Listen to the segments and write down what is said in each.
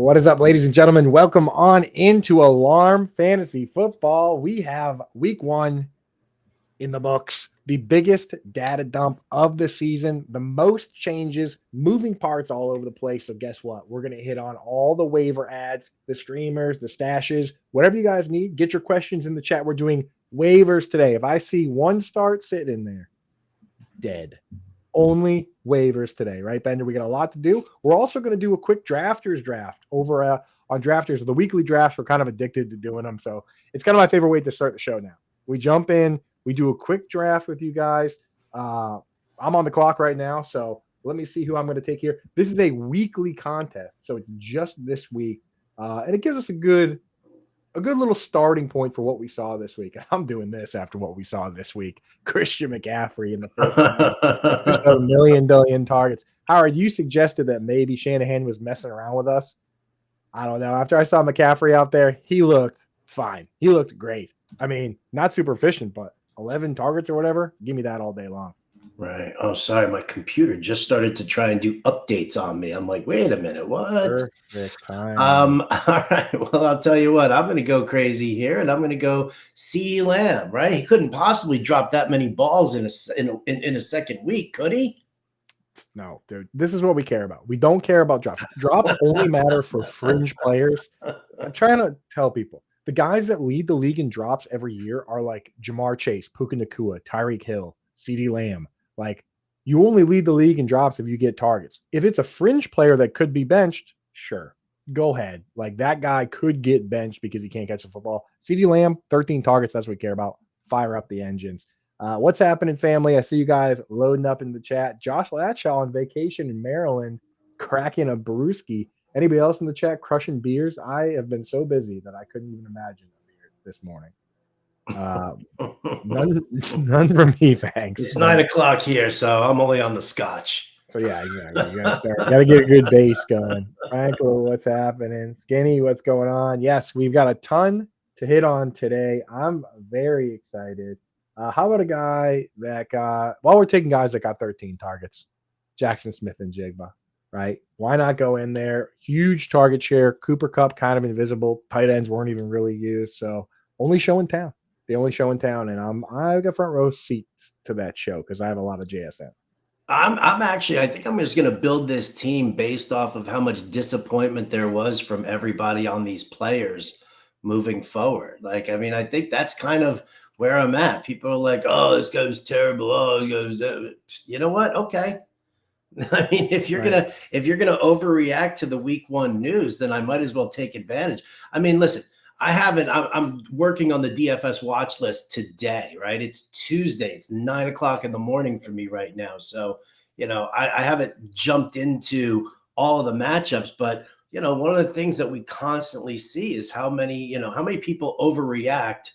What is up, ladies and gentlemen? Welcome on into Alarm Fantasy Football. We have week 1 in the books, the biggest data dump of the season, the most changes, moving parts all over the place. So guess what? We're going to hit on all the waiver ads, the streamers, the stashes, whatever you guys need. Get your questions in the chat. We're doing waivers today. If I see one start sitting in there, dead. Only waivers today, right, Bender? We got a lot to do. We're also going to do a quick drafters draft over on drafters. The weekly drafts, we're kind of addicted to doing them. So it's kind of my favorite way to start the show now. We jump in, we do a quick draft with you guys. I'm on the clock right now, so let me see who I'm going to take here. This is a weekly contest, so it's just this week. And it gives us a good little starting point for what we saw this week. I'm doing this after what we saw this week. Christian McCaffrey in the first round, just a million targets. Howard, you suggested that maybe Shanahan was messing around with us. I don't know. After I saw McCaffrey out there, he looked fine. He looked great. I mean, not super efficient, but 11 targets or whatever. Give me that all day long. Right. Oh, sorry. My computer just started to try and do updates on me. I'm like, wait a minute. What? Perfect time. All right. Well, I'll tell you what. I'm going to go crazy here, and I'm going to go CeeDee Lamb. Right? He couldn't possibly drop that many balls in a second week, could he? No, dude. This is what we care about. We don't care about drops. Drops only matter for fringe players. I'm trying to tell people. The guys that lead the league in drops every year are like Jamar Chase, Puka Nacua, Tyreek Hill, CeeDee Lamb. Like, you only lead the league in drops if you get targets. If it's a fringe player that could be benched, sure, go ahead. Like, that guy could get benched because he can't catch the football. CeeDee Lamb, 13 targets. That's what we care about. Fire up the engines. What's happening, family? I see you guys loading up in the chat. Josh Latshaw on vacation in Maryland, cracking a brewski. Anybody else in the chat crushing beers? I have been so busy that I couldn't even imagine a beer this morning. None from me, thanks. It's 9 o'clock here, so I'm only on the scotch. So yeah, exactly. You gotta get a good base going. Frankel, what's happening? Skinny, what's going on? Yes, we've got a ton to hit on today. I'm very excited. How about a guy that got, while we're taking guys that got 13 targets, Jackson Smith and Jigba, right? Why not go in there? Huge target share. Cooper Kupp kind of invisible. Tight ends weren't even really used. So only show in town. The only show in town. And I've got front row seats to that show because I have a lot of JSN. I think I'm just going to build this team based off of how much disappointment there was from everybody on these players moving forward. Like, I mean, I think that's kind of where I'm at. People are like, oh, this guy's terrible. Oh, he goes, you know what? Okay. I mean, if you're gonna overreact to the week 1 news, then I might as well take advantage. I mean, listen, I'm working on the DFS watch list today, right? It's Tuesday. It's 9 o'clock in the morning for me right now. So, I haven't jumped into all of the matchups, but one of the things that we constantly see is how many people overreact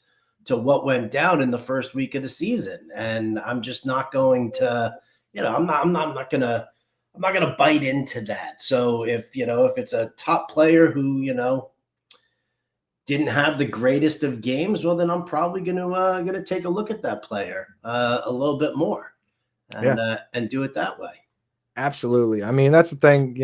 to what went down in the first week of the season. And I'm just not going to, I'm not gonna bite into that. So if it's a top player who, didn't have the greatest of games, well, then I'm probably gonna take a look at that player a little bit more and do it that way. Absolutely. I mean, that's the thing,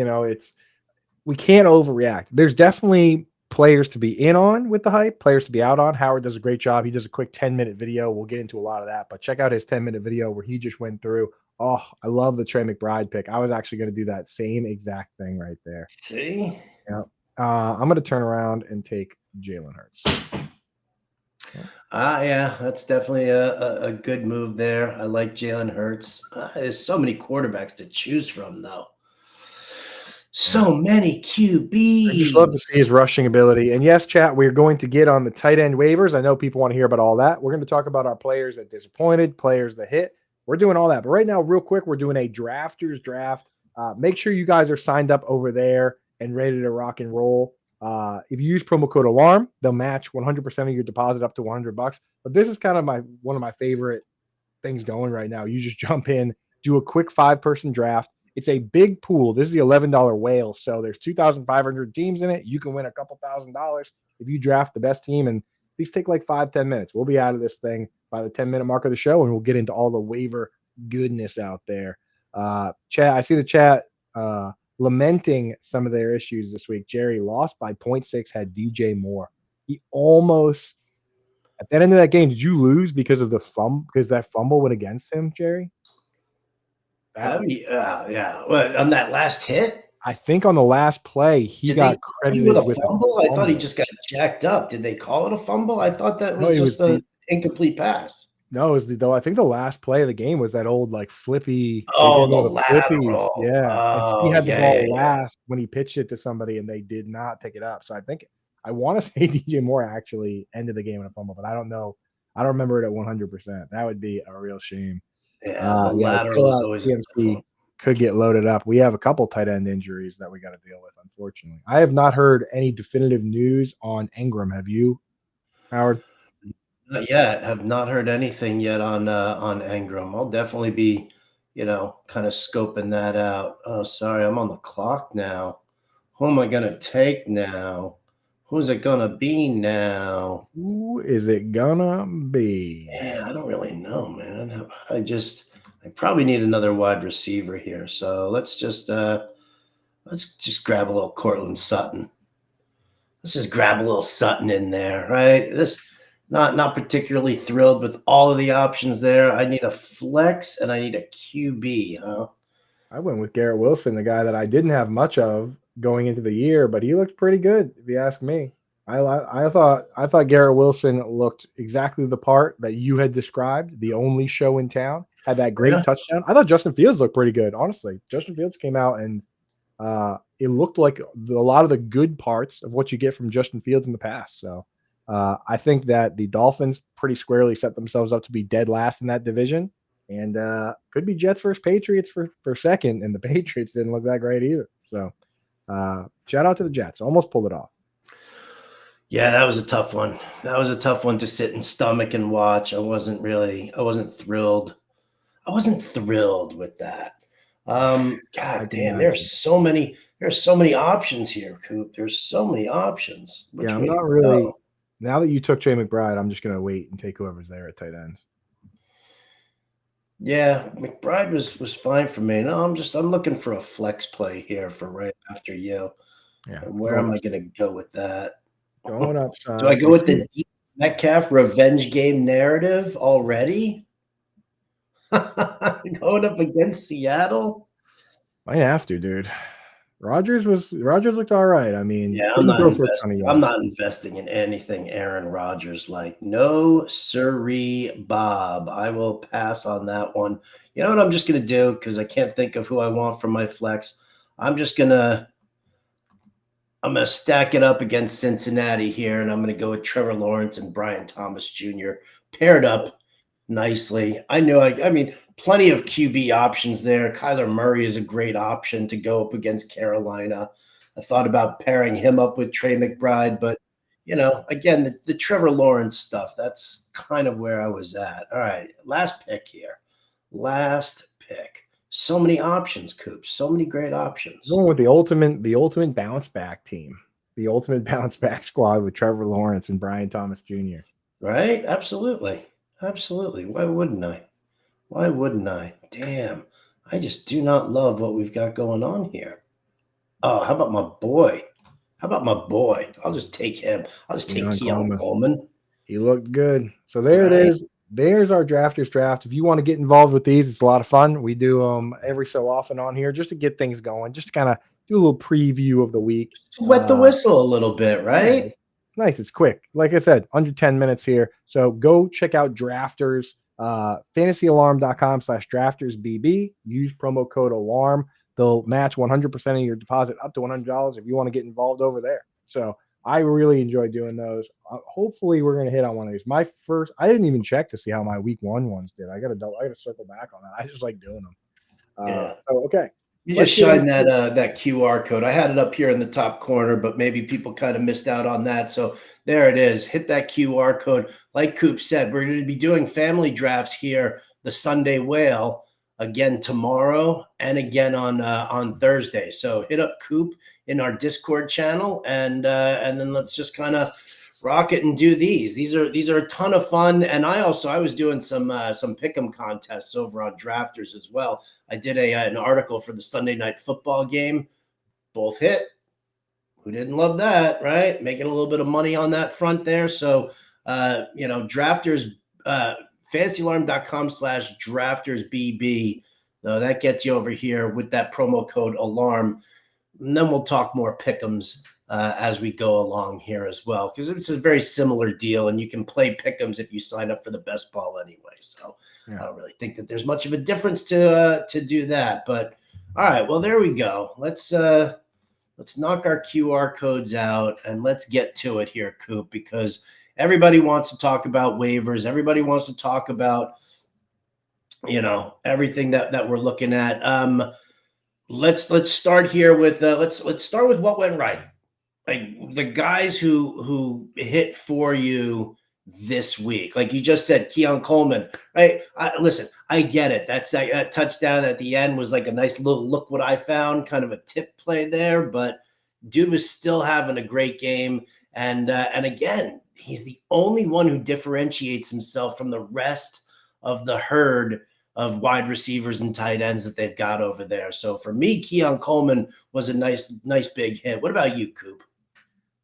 we can't overreact. There's definitely players to be in on with the hype, players to be out on. Howard does a great job. He does a quick 10-minute video. We'll get into a lot of that, but check out his 10-minute video where he just went through. Oh, I love the Trey McBride pick. I was actually going to do that same exact thing right there. See? Yeah. I'm going to turn around and take Jalen Hurts. Yeah, that's definitely a good move there. I like Jalen Hurts. There's so many quarterbacks to choose from, though. So many QBs. I just love to see his rushing ability. And yes, chat, we're going to get on the tight end waivers. I know people want to hear about all that. We're going to talk about our players that disappointed, players that hit. We're doing all that. But right now, real quick, we're doing a drafters draft. Make sure you guys are signed up over there and ready to rock and roll. If you use promo code ALARM, they'll match 100% of your deposit up to $100. But this is kind of one of my favorite things going right now. You just jump in, do a quick 5-person draft. It's a big pool. This is the $11 whale. So there's 2,500 teams in it. You can win a couple $1,000s if you draft the best team. And these take like 5-10 minutes. We'll be out of this thing by the 10-minute mark of the show, and we'll get into all the waiver goodness out there. Chat, I see the chat lamenting some of their issues this week. Jerry lost by 0.6, had DJ Moore. He almost at that end of that game, did you lose because of the because that fumble went against him, Jerry? Yeah. Well, on that last hit? I think on the last play, he Did they got charge him with credited a with a fumble? I thought he fumble. just got jacked up. Did they call it a fumble? I thought that No, was it was just an incomplete pass. No, it was though. I think the last play of the game was that old like flippy. They Oh, did the one of the flippies, lateral. yeah. And he Oh, had the yeah, ball yeah, yeah. last when he pitched it to somebody, and they did not pick it up. So I want to say DJ Moore actually ended the game in a fumble, but I don't know. I don't remember it at 100%. That would be a real shame. Yeah, the Yeah, lateral chill is out. always a tough one. CMC could get loaded up. We have a couple tight end injuries that we got to deal with, unfortunately. I have not heard any definitive news on Ingram. Have you, Howard? Not yet. Have not heard anything yet on Engram. I'll definitely be, kind of scoping that out. Oh, sorry, I'm on the clock now. Who am I gonna take now? Who's it gonna be now? Who is it gonna be? Yeah, I don't really know, man. I probably need another wide receiver here. So let's just grab a little Cortland Sutton. Let's just grab a little Sutton in there, right? This not particularly thrilled with all of the options there. I need a flex and I need a QB, huh? I went with Garrett Wilson, the guy that I didn't have much of going into the year, but he looked pretty good, if you ask me. I thought Garrett Wilson looked exactly the part that you had described, the only show in town. Had that Yeah. great touchdown. I thought Justin Fields looked pretty good, honestly. Justin Fields came out and it looked like a lot of the good parts of what you get from Justin Fields in the past. So I think that the Dolphins pretty squarely set themselves up to be dead last in that division, and could be Jets versus Patriots for second. And the Patriots didn't look that great either. So shout out to the Jets, almost pulled it off. Yeah, that was a tough one. That was a tough one to sit and stomach and watch. I wasn't thrilled. I wasn't thrilled with that. I God can damn, imagine. there's so many options here, Coop. There's so many options. Which Yeah, I'm way to not really. go? Now that you took Jay McBride, I'm just gonna wait and take whoever's there at tight ends. Yeah, McBride was fine for me. No, I'm looking for a flex play here for right after you. Yeah, And where am I going to go with that? going Do I upside. go with the DK Metcalf revenge game narrative already? Going up against Seattle? Might have to, dude. Rogers looked all right. I mean, Yeah, didn't throw for a ton of I'm yards. not investing in anything Aaron Rodgers like. No sirree, Bob. I will pass on that one. You know what I'm just gonna do because I can't think of who I want for my flex. I'm gonna stack it up against Cincinnati here, and I'm gonna go with Trevor Lawrence and Brian Thomas Jr. paired up nicely. I mean, plenty of QB options there. Kyler Murray is a great option to go up against Carolina. I thought about pairing him up with Trey McBride, but again, the Trevor Lawrence stuff, that's kind of where I was at. All right, last pick here. Last pick. So many options, Coop. So many great options. Going with the ultimate bounce back team, the ultimate bounce back squad with Trevor Lawrence and Brian Thomas Jr. Right? Absolutely. Absolutely. Why wouldn't I? Why wouldn't I? Damn. I just do not love what we've got going on here. Oh, how about my boy? How about my boy? I'll just take him. I'll just take Keon Coleman. He looked good. So there Right. it is. There's our drafters draft. If you want to get involved with these, it's a lot of fun. We do them every so often on here just to get things going, just to kind of do a little preview of the week. Wet the whistle a little bit, right? Yeah, it's nice. It's quick. Like I said, under 10 minutes here. So go check out Drafters, fantasyalarm.com/draftersbb. Use promo code ALARM. They'll match 100% of your deposit up to $100 if you want to get involved over there. So I really enjoy doing those. Hopefully, we're going to hit on one of these. I didn't even check to see how my week one ones did. I got to circle back on that. I just like doing them. Yeah. So okay. You just shine that QR code. I had it up here in the top corner, but maybe people kind of missed out on that. So there it is. Hit that QR code. Like Coop said, we're going to be doing family drafts here, the Sunday Whale, again tomorrow and again on Thursday. So hit up Coop in our Discord channel, and then let's just kind of rock it and do these. These are a ton of fun. And I was doing some pick'em contests over on Drafters as well. I did an article for the Sunday Night Football game both hit. Who didn't love that, right? Making a little bit of money on that front there. So, drafters, fancyalarm.com/draftersbb. That gets you over here with that promo code alarm. And then we'll talk more pick'ems as we go along here as well, because it's a very similar deal, and you can play pick'ems if you sign up for the best ball anyway. So I don't really think that there's much of a difference to do that. But all right, well, there we go. Let's knock our QR codes out and let's get to it here, Coop, because everybody wants to talk about waivers. Everybody wants to talk about, everything that we're looking at. Let's start here with let's start with what went right. Like the guys who hit for you this week, like you just said, Keon Coleman, right? Listen, I get it. That touchdown at the end was like a nice little look what I found, kind of a tip play there, but dude was still having a great game. And again, he's the only one who differentiates himself from the rest of the herd of wide receivers and tight ends that they've got over there. So for me, Keon Coleman was a nice big hit. What about you, Coop?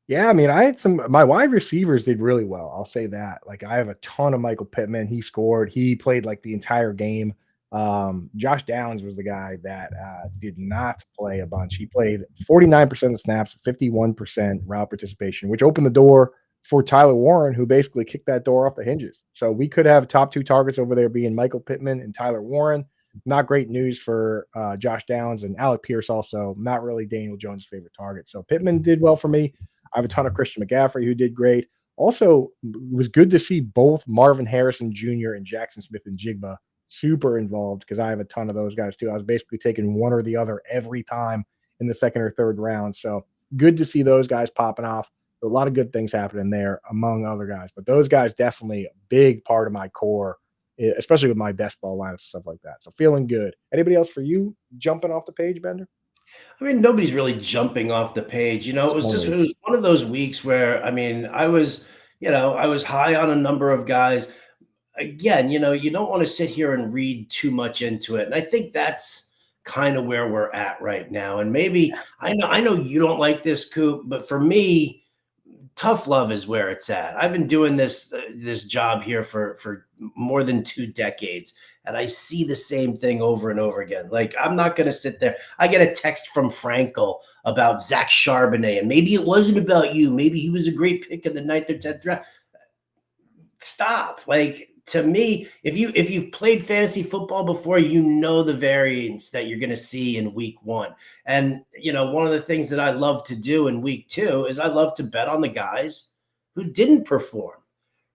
Yeah, I mean, I had my wide receivers did really well. I'll say that. Like, I have a ton of Michael Pittman. He scored. He played like the entire game. Josh Downs was the guy that did not play a bunch. He played 49% of snaps, 51% route participation, which opened the door for Tyler Warren, who basically kicked that door off the hinges. So we could have top two targets over there being Michael Pittman and Tyler Warren. Not great news for Josh Downs and Alec Pierce, also not really Daniel Jones' favorite target. So Pittman did well for me. I have a ton of Christian McCaffrey who did great. Also, it was good to see both Marvin Harrison Jr. and Jackson Smith and Jigba super involved, because I have a ton of those guys too. I was basically taking one or the other every time in the second or third round. So good to see those guys popping off. A lot of good things happening there among other guys. But those guys definitely a big part of my core, especially with my best ball lineups and stuff like that. So feeling good. Anybody else for you jumping off the page, Bender? I mean, nobody's really jumping off the page. It was one of those weeks where, I mean, I was high on a number of guys. Again, you don't want to sit here and read too much into it. And I think that's kind of where we're at right now. And maybe I know you don't like this, Coop, but for me, tough love is where it's at. I've been doing this job here for more than 2 decades, and I see the same thing over and over again. Like, I'm not going to sit there. I get a text from Frankel about Zach Charbonnet, and maybe it wasn't about you. Maybe he was a great pick in the 9th or 10th round. Stop. Like, to me, if you've played fantasy football before, you know the variance that you're going to see in week 1. And, one of the things that I love to do in week 2 is I love to bet on the guys who didn't perform,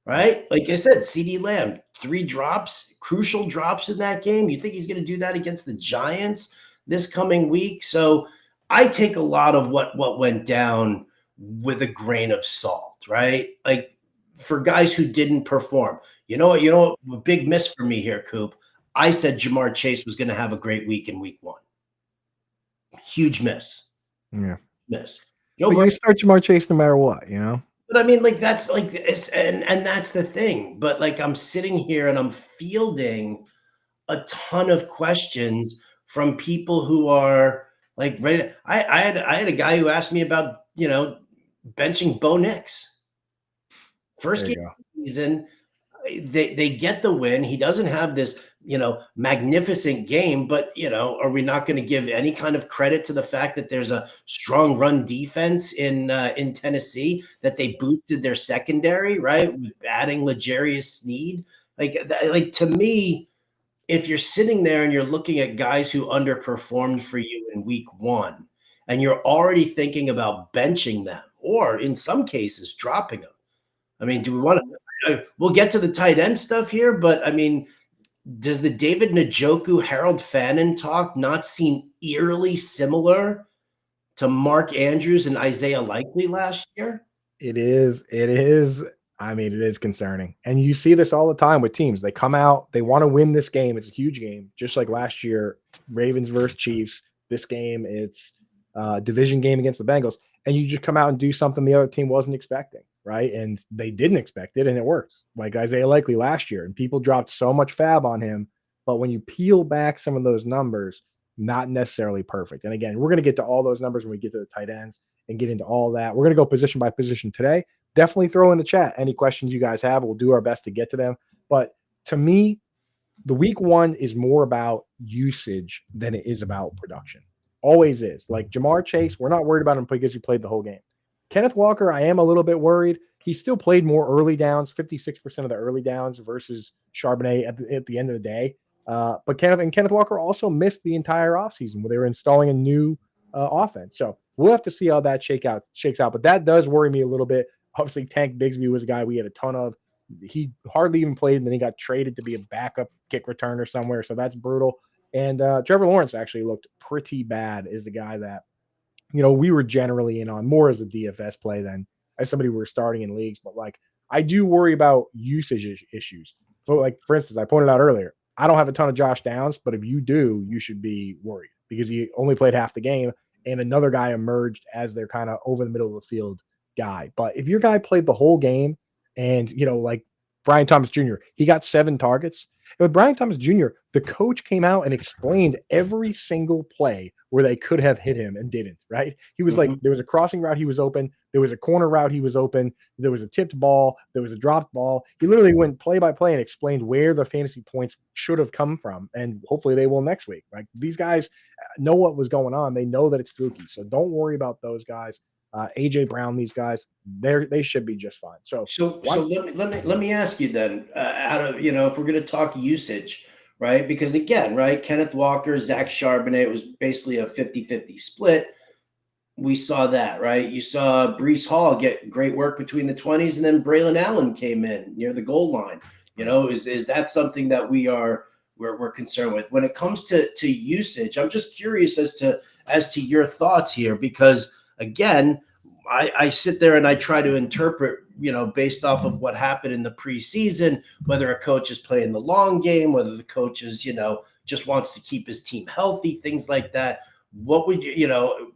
right? Like I said, CeeDee Lamb, 3 drops, crucial drops in that game. You think he's going to do that against the Giants this coming week? So I take a lot of what went down with a grain of salt, right? Like, for guys who didn't perform. You know what, a big miss for me here, Coop. I said Jamar Chase was going to have a great week in week 1. Huge miss. Yeah. Miss. But you start Jamar Chase no matter what, But I mean, like, that's like, and that's the thing. But like, I'm sitting here and I'm fielding a ton of questions from people who are like ready. I had a guy who asked me about, benching Bo Nix. First game of the season, they get the win. He doesn't have this, magnificent game, but, are we not going to give any kind of credit to the fact that there's a strong run defense in Tennessee, that they boosted their secondary, right? Adding L'Jarius Sneed. Like to me, if you're sitting there and you're looking at guys who underperformed for you in week 1, and you're already thinking about benching them, or in some cases dropping them. I mean, do we want to? We'll get to the tight end stuff here, but I mean, does the David Njoku, Harold Fannin talk not seem eerily similar to Mark Andrews and Isaiah Likely last year? It is. I mean, it is concerning. And you see this all the time with teams. They come out, they want to win this game. It's a huge game, just like last year, Ravens versus Chiefs. This game, it's a division game against the Bengals. And you just come out and do something the other team wasn't expecting, right? And they didn't expect it, and it works. Like Isaiah Likely last year, and people dropped so much fab on him. But when you peel back some of those numbers, not necessarily perfect. And again, we're going to get to all those numbers when we get to the tight ends and get into all that. We're going to go position by position today. Definitely throw in the chat any questions you guys have. We'll do our best to get to them. But to me, the week one is more about usage than it is about production. Always is. Like Jamar Chase, we're not worried about him because he played the whole game. Kenneth Walker, I am a little bit worried. He still played more early downs, 56% of the early downs versus Charbonnet at the end of the day. But Kenneth Walker also missed the entire offseason where they were installing a new offense. So we'll have to see how that shakes out. But that does worry me a little bit. Obviously, Tank Bigsby was a guy we had a ton of. He hardly even played, and then he got traded to be a backup kick returner somewhere. So that's brutal. And Trevor Lawrence actually looked pretty bad as the guy that, we were generally in on more as a DFS play than as somebody we were starting in leagues. But like, I do worry about usage issues. So like, for instance, I pointed out earlier, I don't have a ton of Josh Downs, but if you do, you should be worried because he only played half the game and another guy emerged as their kind of over the middle of the field guy. But if your guy played the whole game and, like Brian Thomas Jr., he got 7 targets. And with Brian Thomas Jr., the coach came out and explained every single play where they could have hit him and didn't, right? He was like, there was a crossing route he was open. There was a corner route he was open. There was a tipped ball. There was a dropped ball. He literally went play by play and explained where the fantasy points should have come from. And hopefully they will next week. Like these guys know what was going on. They know that it's fluky. So don't worry about those guys. AJ Brown, these guys, they should be just fine. So let me ask you then, if we're going to talk usage, right? Because again, right, Kenneth Walker, Zach Charbonnet, it was basically a 50-50 split. We saw that, right? You saw Breece Hall get great work between the 20s, and then Braylon Allen came in near the goal line. Is that something that we're concerned with when it comes to usage? I'm just curious as to your thoughts here, because again, I sit there and I try to interpret, based off of what happened in the preseason, whether a coach is playing the long game, whether the coach is, just wants to keep his team healthy, things like that. What would you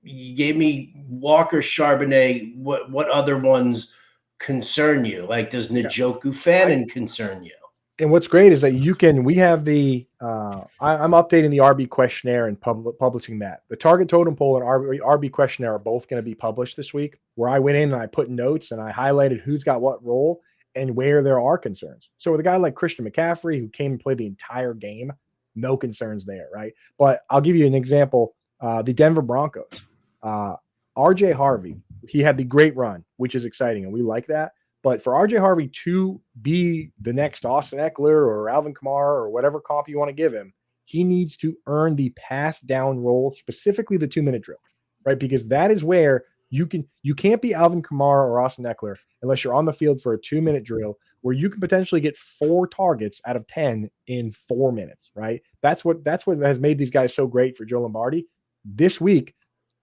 gave me Walker, Charbonnet. What other ones concern you? Like, does Njoku Fannin concern you? And what's great is that we have the, I'm updating the RB questionnaire and publishing that. The target totem pole and RB questionnaire are both going to be published this week, where I went in and I put notes and I highlighted who's got what role and where there are concerns. So with a guy like Christian McCaffrey, who came and played the entire game, no concerns there, right? But I'll give you an example. The Denver Broncos, RJ Harvey, he had the great run, which is exciting, and we like that. But for RJ Harvey to be the next Austin Eckler or Alvin Kamara or whatever comp you want to give him, he needs to earn the pass down role, specifically the 2-minute drill, right? Because that is where you can't be Alvin Kamara or Austin Eckler unless you're on the field for a 2-minute drill where you can potentially get 4 targets out of 10 in 4 minutes, right? That's what has made these guys so great for Joe Lombardi. This week,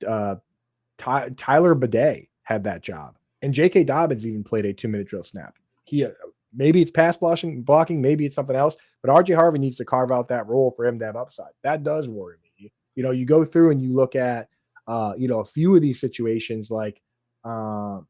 Tyler Bidet had that job. And J.K. Dobbins even played a 2-minute drill snap. Maybe it's pass blocking, maybe it's something else, but RJ Harvey needs to carve out that role for him to have upside. That does worry me. You go through and you look at, a few of these situations, like the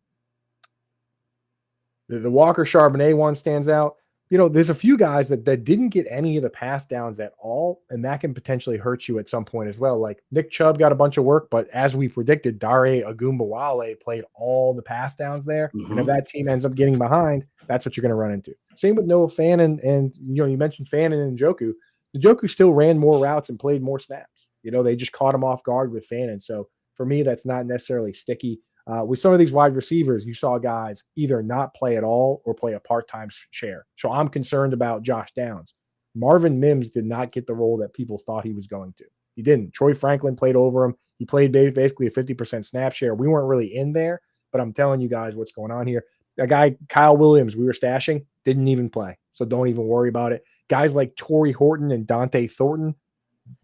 Walker Charbonnet one stands out. There's a few guys that didn't get any of the pass downs at all, and that can potentially hurt you at some point as well. Like Nick Chubb got a bunch of work, but as we predicted, Dare Ogunbowale played all the pass downs there. Mm-hmm. And if that team ends up getting behind, that's what you're going to run into. Same with Noah Fannin, and you mentioned Fannin and Njoku. Njoku still ran more routes and played more snaps. They just caught him off guard with Fannin. So for me, that's not necessarily sticky. With some of these wide receivers, you saw guys either not play at all or play a part-time share. So I'm concerned about Josh Downs. Marvin Mims did not get the role that people thought he was going to. He didn't. Troy Franklin played over him. He played basically a 50% snap share. We weren't really in there, but I'm telling you guys what's going on here. A guy, Kyle Williams, we were stashing, didn't even play. So don't even worry about it. Guys like Torrey Horton and Dante Thornton,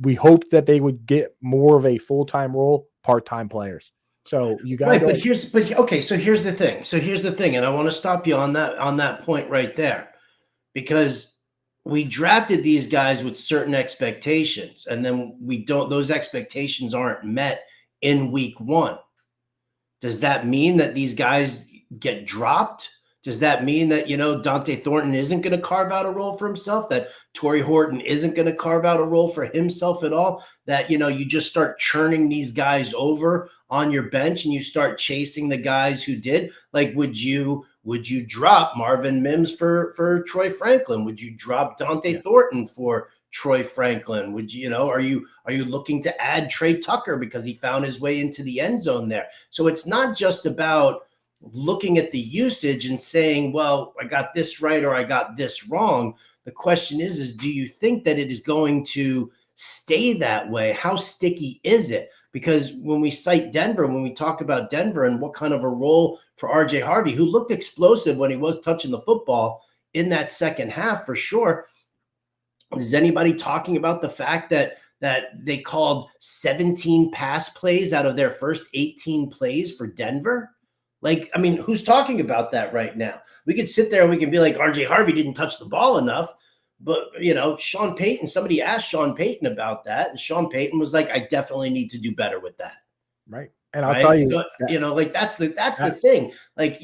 we hoped that they would get more of a full-time role, part-time players. So you got right, so here's the thing, and I want to stop you on that point right there, because we drafted these guys with certain expectations, and then those expectations aren't met in week 1. Does that mean that these guys get dropped? Does that mean that, Dante Thornton isn't going to carve out a role for himself? That Torrey Horton isn't going to carve out a role for himself at all? That, you just start churning these guys over on your bench and you start chasing the guys who did? Like, would you drop Marvin Mims for Troy Franklin? Would you drop Dante Thornton for Troy Franklin? Would are you looking to add Trey Tucker because he found his way into the end zone there? So it's not just about looking at the usage and saying, well, I got this right or I got this wrong. The question is do you think that it is going to stay that way? How sticky is it? Because when we cite Denver, when we talk about Denver and what kind of a role for RJ Harvey, who looked explosive when he was touching the football in that second half for sure, is anybody talking about the fact that they called 17 pass plays out of their first 18 plays for Denver? Like, I mean, who's talking about that right now? We could sit there and we can be like, RJ Harvey didn't touch the ball enough. But, Sean Payton, somebody asked Sean Payton about that. And Sean Payton was like, I definitely need to do better with that. Right. And I'll tell you, so, that's the thing. Like,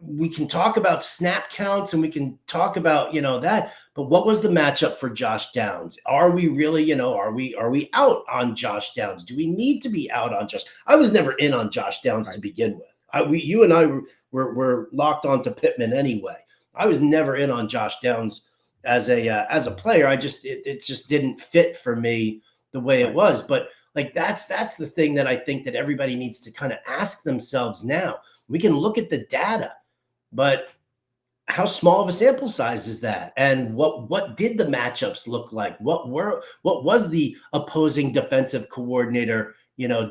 we can talk about snap counts and we can talk about, that. But what was the matchup for Josh Downs? Are we really, are we out on Josh Downs? Do we need to be out on Josh? I was never in on Josh Downs to begin with. You and I were locked onto Pittman anyway. I was never in on Josh Downs as a player. It just didn't fit for me the way it was. But like that's the thing that I think that everybody needs to kind of ask themselves now. We can look at the data, but how small of a sample size is that? And what did the matchups look like? What was the opposing defensive coordinator,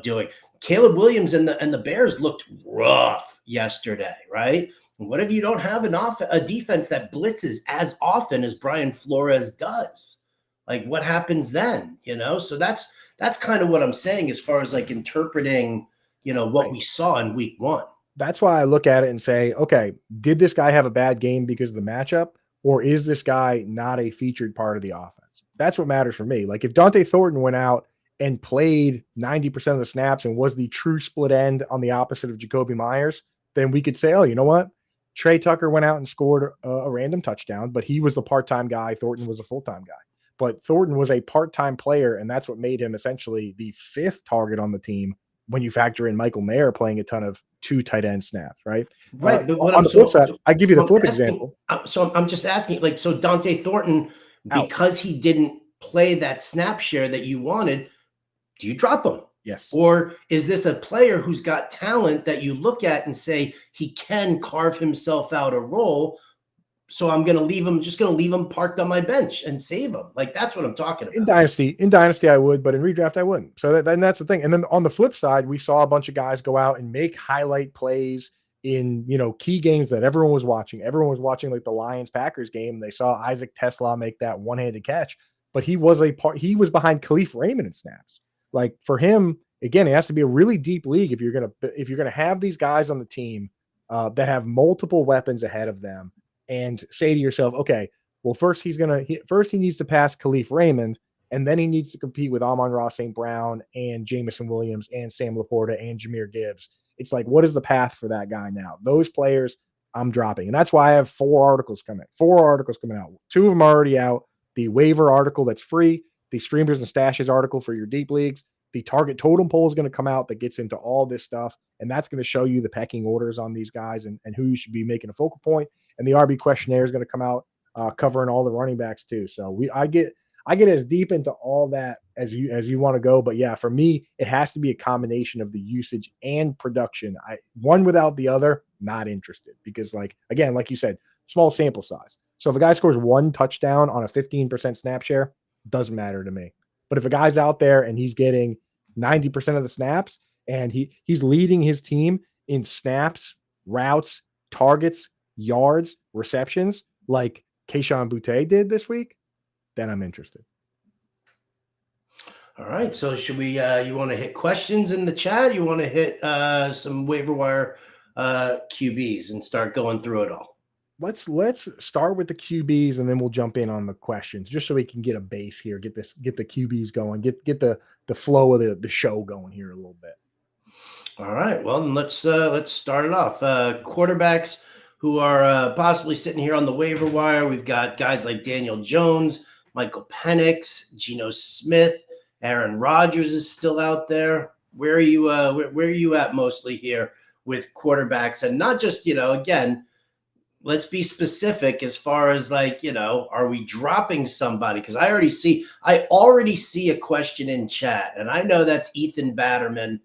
doing? Caleb Williams and the Bears looked rough yesterday, right? What if you don't have a defense that blitzes as often as Brian Flores does? Like, what happens then? So that's kind of what I'm saying as far as like interpreting, what we saw in week 1. That's why I look at it and say, okay, did this guy have a bad game because of the matchup, or is this guy not a featured part of the offense? That's what matters for me. Like if Dante Thornton went out and played 90% of the snaps and was the true split end on the opposite of Jacoby Myers, then we could say, oh, you know what? Trey Tucker went out and scored a random touchdown, but he was the part-time guy. Thornton was a full-time guy. But Thornton was a part-time player, and that's what made him essentially the 5th target on the team when you factor in Michael Mayer playing a ton of 2 tight end snaps, right? Right. But on the flip side, I give you the flip example. So I'm just asking, like, so Dante Thornton, because he didn't play that snap share that you wanted, do you drop him? Yes. Or is this a player who's got talent that you look at and say he can carve himself out a role? So I'm going to leave him parked on my bench and save him. Like, that's what I'm talking about. In dynasty I would, but in redraft I wouldn't. So that's the thing. And then on the flip side, we saw a bunch of guys go out and make highlight plays in, key games that everyone was watching. Everyone was watching like the Lions-Packers game. And they saw Isaac Tesla make that one-handed catch, but he was behind Khalif Raymond in snaps. Like for him, again, it has to be a really deep league if you're gonna have these guys on the team that have multiple weapons ahead of them, and say to yourself, okay, well, first he needs to pass Khalif Raymond, and then he needs to compete with Amon-Ra St. Brown and Jamison Williams and Sam Laporta and Jahmyr Gibbs. It's like, what is the path for that guy now? Those players I'm dropping, and that's why I have 4 articles coming out. 2 of them are already out. The waiver article that's free, the streamers and stashes article for your deep leagues. The target totem poll is going to come out that gets into all this stuff, and that's going to show you the pecking orders on these guys and who you should be making a focal point. And the RB questionnaire is going to come out covering all the running backs too. So I get as deep into all that as you want to go. But yeah, for me, it has to be a combination of the usage and production. One without the other, not interested, because like you said, small sample size. So if a guy scores 1 touchdown on a 15% snap share, doesn't matter to me. But if a guy's out there and he's getting 90% of the snaps and he's leading his team in snaps, routes, targets, yards, receptions, like Kayshon Boutte did this week, then I'm interested. All right. So should we, you want to hit questions in the chat? You want to hit some waiver wire QBs and start going through it all? Let's start with the QBs and then we'll jump in on the questions, just so we can get a base here, get the QBs going, get the flow of the show going here a little bit. All right. Well, then let's start it off. Quarterbacks who are possibly sitting here on the waiver wire. We've got guys like Daniel Jones, Michael Penix, Geno Smith, Aaron Rodgers is still out there. Where are you? Where are you at mostly here with quarterbacks, and not just, again, let's be specific as far as, like, are we dropping somebody? Because I already see a question in chat, and I know that's Ethan Batterman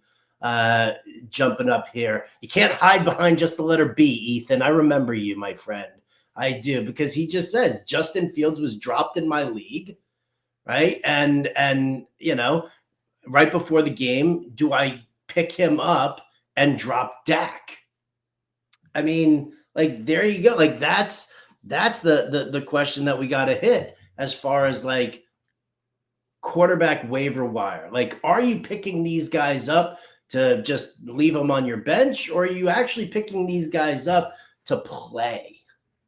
jumping up here. You can't hide behind just the letter B, Ethan. I remember you, my friend. I do, because he just says Justin Fields was dropped in my league, right? And right before the game, do I pick him up and drop Dak? I mean, like, there you go. Like, that's the question that we got to hit as far as, like, quarterback waiver wire. Like, are you picking these guys up to just leave them on your bench, or are you actually picking these guys up to play?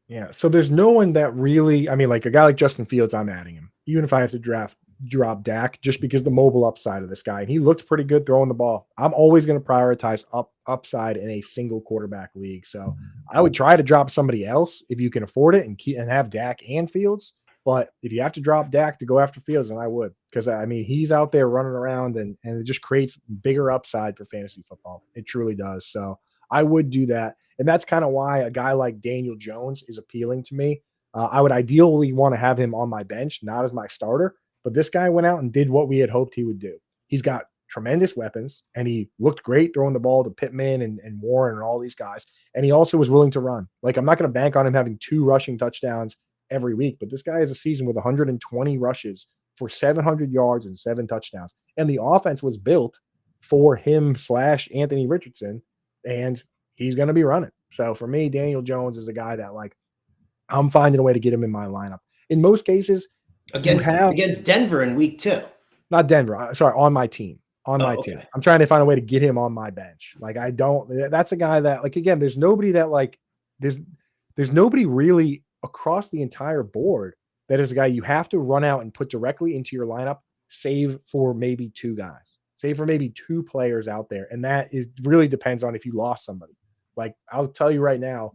Yeah. So there's no one that really, I mean, like a guy like Justin Fields, I'm adding him, even if I have to drop Dak, just because the mobile upside of this guy. And he looked pretty good throwing the ball. I'm always going to prioritize upside in a single quarterback league. So I would try to drop somebody else if you can afford it and have Dak and Fields. But if you have to drop Dak to go after Fields, then I would, because I mean, he's out there running around and it just creates bigger upside for fantasy football. It truly does. So I would do that. And that's kind of why a guy like Daniel Jones is appealing to me. I would ideally want to have him on my bench, not as my starter. But this guy went out and did what we had hoped he would do. He's got tremendous weapons, and he looked great throwing the ball to Pittman and Warren and all these guys. And he also was willing to run. Like, I'm not going to bank on him having 2 rushing touchdowns every week, but this guy has a season with 120 rushes for 700 yards and 7 touchdowns. And the offense was built for him / Anthony Richardson, and he's going to be running. So for me, Daniel Jones is a guy that, like, I'm finding a way to get him in my lineup. In most cases, against Denver in week 2. Not Denver. Sorry, on my team. On my team. I'm trying to find a way to get him on my bench. Like, that's a guy that, like, again, there's nobody that, like, there's nobody really across the entire board that is a guy you have to run out and put directly into your lineup, save for maybe 2 guys. Save for maybe 2 players out there. And that really depends on if you lost somebody. Like, I'll tell you right now,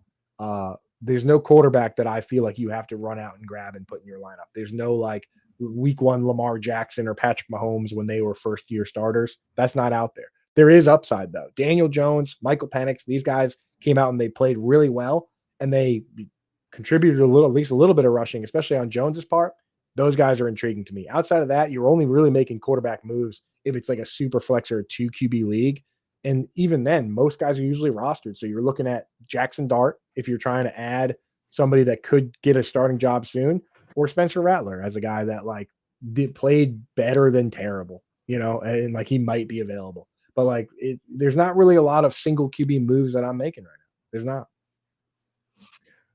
there's no quarterback that I feel like you have to run out and grab and put in your lineup. There's no, like, week 1 Lamar Jackson or Patrick Mahomes when they were first-year starters. That's not out there. There is upside, though. Daniel Jones, Michael Penix, these guys came out and they played really well, and they contributed at least a little bit of rushing, especially on Jones's part. Those guys are intriguing to me. Outside of that, you're only really making quarterback moves if it's like a super flex or a 2 QB league. And even then, most guys are usually rostered. So you're looking at Jackson Dart if you're trying to add somebody that could get a starting job soon, or Spencer Rattler as a guy that, like, played better than terrible, and like he might be available. But, like, there's not really a lot of single QB moves that I'm making right now. There's not.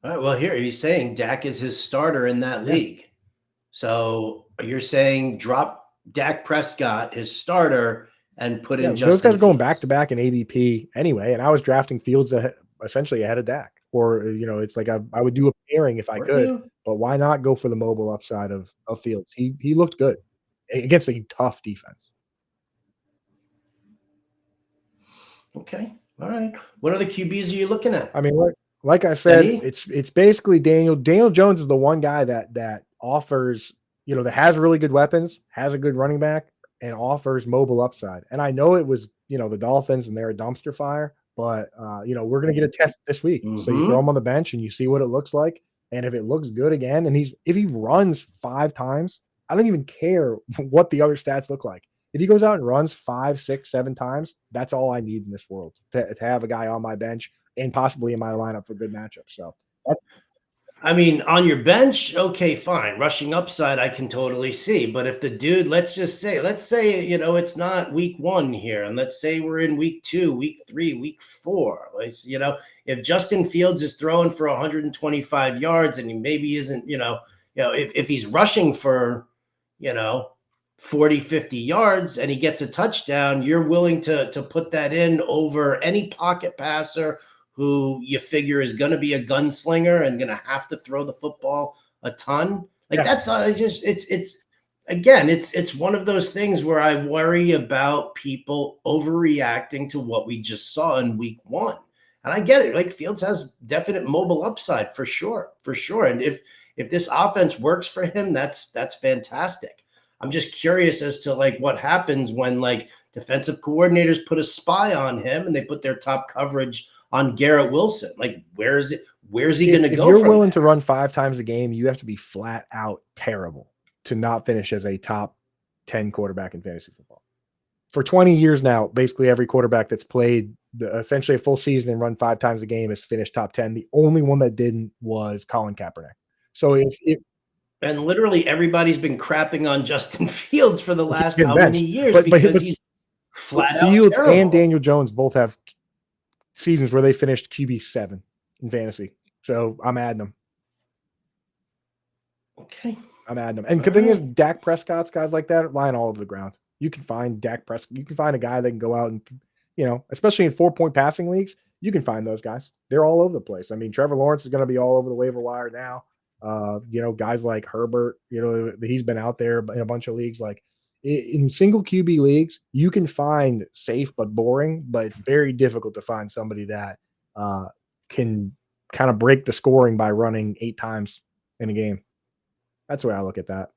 All right, well, here he's saying Dak is his starter in that league. So you're saying drop Dak Prescott, his starter, and put in Justin those guys are going Fields. back-to-back in ADP anyway, and I was drafting Fields essentially ahead of Dak. Or, it's like I would do a pairing if I could, but why not go for the mobile upside of Fields? He looked good against a tough defense. Okay. All right. What other QBs are you looking at? I mean, like I said, it's basically Daniel Jones is the one guy that offers, that has really good weapons, has a good running back, and offers mobile upside. And I know it was, the Dolphins and they're a dumpster fire, but we're going to get a test this week. Mm-hmm. So you throw him on the bench and you see what it looks like. And if it looks good again, and if he runs 5 times, I don't even care what the other stats look like. If he goes out and runs 5, 6, 7 times, that's all I need in this world to have a guy on my bench and possibly in my lineup for good matchups. So I mean, on your bench, okay, fine. Rushing upside, I can totally see. But if the dude, let's say, it's not week 1 here, and let's say we're in week 2, week 3, week 4. If Justin Fields is throwing for 125 yards and he maybe isn't, if he's rushing for, 40, 50 yards and he gets a touchdown, you're willing to put that in over any pocket passer who you figure is going to be a gunslinger and going to have to throw the football a ton. Like, that's it's one of those things where I worry about people overreacting to what we just saw in week 1. And I get it. Like Fields has definite mobile upside for sure, for sure. And if this offense works for him, that's fantastic. I'm just curious as to like what happens when like defensive coordinators put a spy on him and they put their top coverage on Garrett Wilson. Like where's he going to If go you're from willing there? to run 5 times a game, you have to be flat out terrible to not finish as a top 10 quarterback in fantasy football. For 20 years now, basically every quarterback that's played essentially a full season and run 5 times a game has finished top 10. The only one that didn't was Colin Kaepernick. So if And literally everybody's been crapping on Justin Fields for the well, he's last getting how many benched, years because he's but flat out Fields and terrible. Daniel Jones both have seasons where they finished QB7 in fantasy. So I'm adding them. Okay. I'm adding them. And the All thing is, right. Dak Prescott's guys like that are lying all over the ground. You can find Dak Prescott. You can find a guy that can go out and, especially in 4-point passing leagues, you can find those guys. They're all over the place. I mean, Trevor Lawrence is going to be all over the waiver wire now. Guys like Herbert, he's been out there in a bunch of leagues. Like in single QB leagues, you can find safe but boring, but it's very difficult to find somebody that can kind of break the scoring by running 8 times in a game. That's the way I look at that.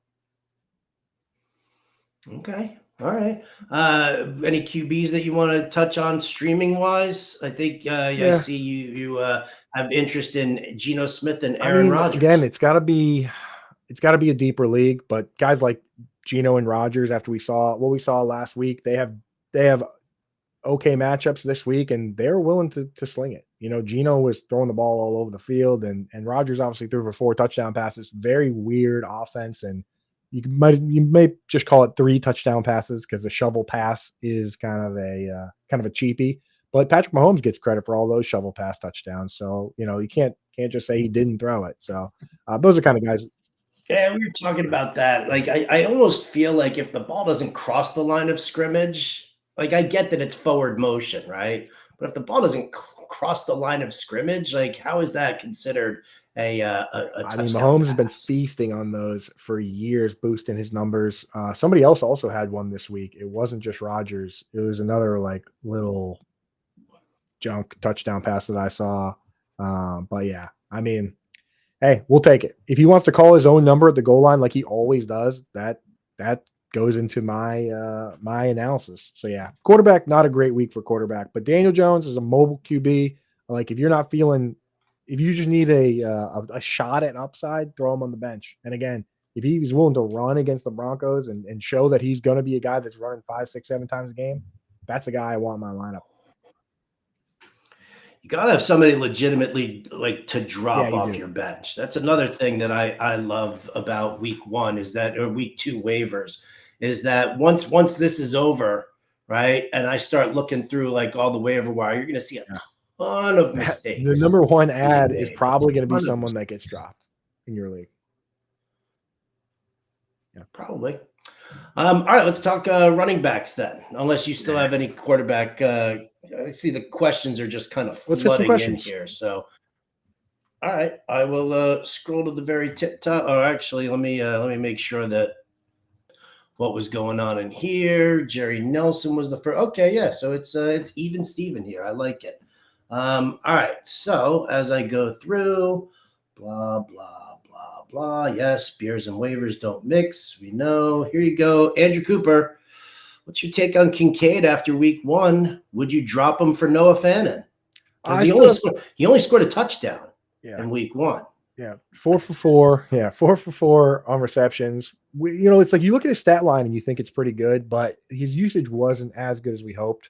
Okay. All right. Any QBs that you want to touch on streaming wise? I think I Yeah. see you have interest in Geno Smith and I Aaron mean, again, Rodgers. it's got to be a deeper league, but guys like Geno and Rodgers, after we saw what we saw last week, they have okay matchups this week, and they're willing to sling it. Geno was throwing the ball all over the field, and Rodgers obviously threw for 4 touchdown passes. Very weird offense, and you may just call it 3 touchdown passes because the shovel pass is kind of a cheapie. But Patrick Mahomes gets credit for all those shovel pass touchdowns, so you can't just say he didn't throw it. So those are kind of guys. Yeah, we were talking about that. Like, I almost feel like if the ball doesn't cross the line of scrimmage, like I get that it's forward motion, right? But if the ball doesn't cross the line of scrimmage, like how is that considered a I mean, touchdown Mahomes has been pass? feasting on those for years, boosting his numbers. Somebody else also had one this week. It wasn't just Rodgers. It was another like little junk touchdown pass that I saw. But yeah, I mean, hey, we'll take it. If he wants to call his own number at the goal line like he always does, that goes into my analysis. So yeah, quarterback, not a great week for quarterback, but Daniel Jones is a mobile QB. Like if you just need a shot at upside, throw him on the bench. And again, if he's willing to run against the Broncos and show that he's going to be a guy that's running 5, 6, 7 times a game, that's a guy I want in my lineup. You gotta have somebody legitimately like to Yeah, drop you off do. your bench. That's another thing that I love about week one is that or week two waivers is that once this is over, right? And I start looking through like all the waiver wire, you're gonna see a Yeah. ton of The mistakes number one being ad is made. A probably going to be ton of someone that gets mistakes. dropped in your league. Yeah. Probably. All right, let's talk running backs then. Unless you still have any quarterback. I see the questions are just kind of Let's hit some flooding in questions. here. So all right, I will scroll to the very tip top. Or actually, let me make sure that what was going on in here. Jerry Nelson was the first. Okay, yeah. So it's even Steven here. I like it. All right. So as I go through, blah blah blah blah. Yes, beers and waivers don't mix. We know. Here you go, Andrew Cooper. What's your take on Kincaid after week one? Would you drop him for Noah Fannin? Because I still, he only scored a touchdown yeah, in week one. yeah, 4 for 4. Yeah, 4 for 4 on receptions. It's like you look at his stat line and you think it's pretty good, but his usage wasn't as good as we hoped.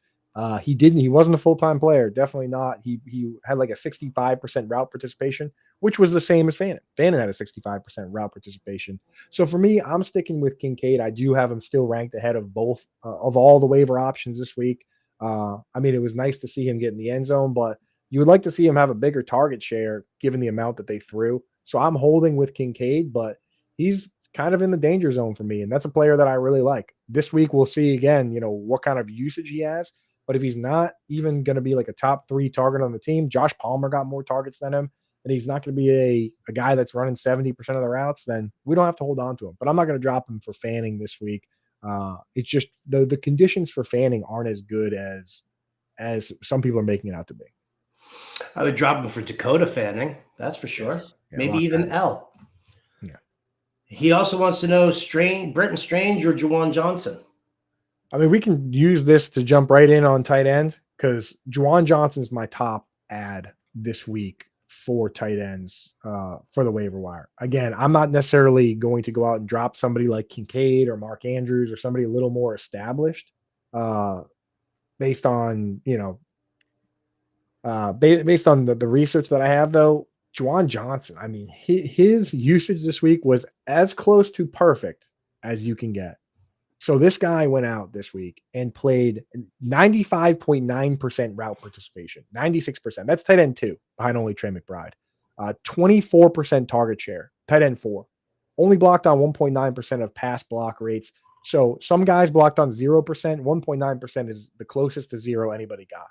He wasn't a full-time player. Definitely not. He had like a 65% route participation, which was the same as Fannin. Fannin had a 65% route participation. So for me, I'm sticking with Kincaid. I do have him still ranked ahead of both of all the waiver options this week. I mean, it was nice to see him get in the end zone, but you would like to see him have a bigger target share given the amount that they threw. So I'm holding with Kincaid, but he's kind of in the danger zone for me. And that's a player that I really like. This week, we'll see again, what kind of usage he has. But if he's not even going to be like a top 3 target on the team, Josh Palmer got more targets than him, and he's not going to be a guy that's running 70% of the routes, then we don't have to hold on to him. But I'm not going to drop him for Fanning this week. It's just the conditions for Fanning aren't as good as some people are making it out to be. I would drop him for Dakota Fanning. That's for sure. Yes. Yeah, Maybe lock even that in. L. Yeah. He also wants to know Brenton Strange or Juwan Johnson. I mean, we can use this to jump right in on tight end because Juwan Johnson's my top ad this week for tight ends for the waiver wire. Again, I'm not necessarily going to go out and drop somebody like Kincaid or Mark Andrews or somebody a little more established based on, based on the research that I have, though. Juwan Johnson, I mean, his usage this week was as close to perfect as you can get. So this guy went out this week and played 95.9% route participation, 96%. That's tight end 2 behind only Trey McBride. 24% target share, tight end 4. Only blocked on 1.9% of pass block rates. So some guys blocked on 0%. 1.9% is the closest to 0 anybody got.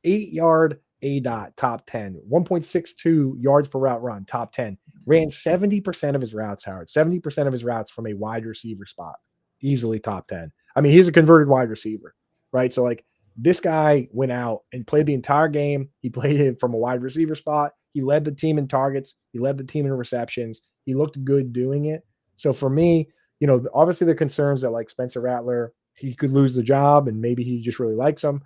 8-yard ADOT, top 10. 1.62 yards per route run, top 10. Ran 70% of his routes, Howard. 70% of his routes from a wide receiver spot. Easily top 10. I mean, he's a converted wide receiver, right? So, like, this guy went out and played the entire game. He played it from a wide receiver spot. He led the team in targets. He led the team in receptions. He looked good doing it. So, for me, obviously the concerns that, like, Spencer Rattler, he could lose the job and maybe he just really likes him.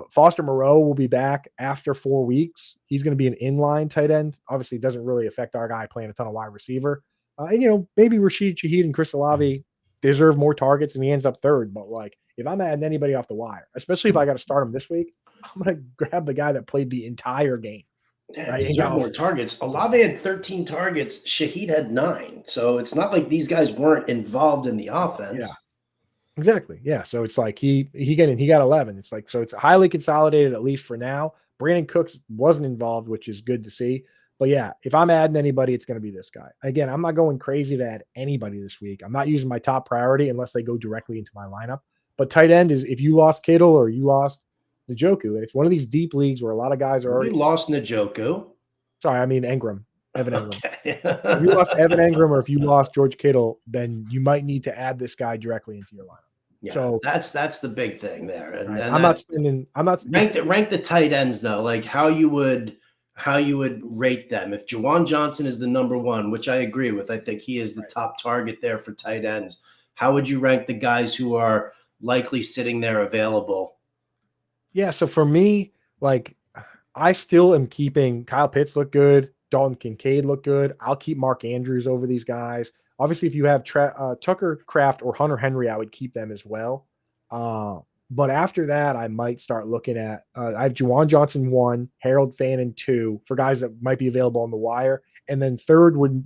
Foster Moreau will be back after 4 weeks. He's going to be an inline tight end. Obviously, it doesn't really affect our guy playing a ton of wide receiver. And maybe Rashid Shaheed and Chris Olave deserve more targets and he ends up third. But, like, if I'm adding anybody off the wire, especially if I got to start him this week, I'm going to grab the guy that played the entire game. Yeah, right? deserve more targets. Olave had 13 targets. Shaheed had 9. So it's not like these guys weren't involved in the offense. Yeah. Exactly. Yeah. So it's like he got 11. It's like, so it's highly consolidated, at least for now. Brandon Cooks wasn't involved, which is good to see. But yeah, if I'm adding anybody, it's going to be this guy. Again, I'm not going crazy to add anybody this week. I'm not using my top priority unless they go directly into my lineup. But tight end is if you lost Kittle or you lost Njoku, it's one of these deep leagues where a lot of guys are already lost Njoku. Sorry, I mean Engram. Evan Engram. Okay. If you lost Evan Engram or if you lost George Kittle, then you might need to add this guy directly into your lineup. Yeah, so that's the big thing there. And, right, and I'm not spending. I'm not rank the tight ends though, like how you would rate them. If Juwan Johnson is the number 1, which I agree with, I think he is the top target there for tight ends. How would you rank the guys who are likely sitting there available? Yeah, so for me, like, I still am keeping Kyle Pitts look good. Dalton Kincaid look good. I'll keep Mark Andrews over these guys. Obviously, if you have Tucker Kraft or Hunter Henry, I would keep them as well. But after that, I might start looking at I have Juwan Johnson 1, Harold Fannin 2 for guys that might be available on the wire. And then third would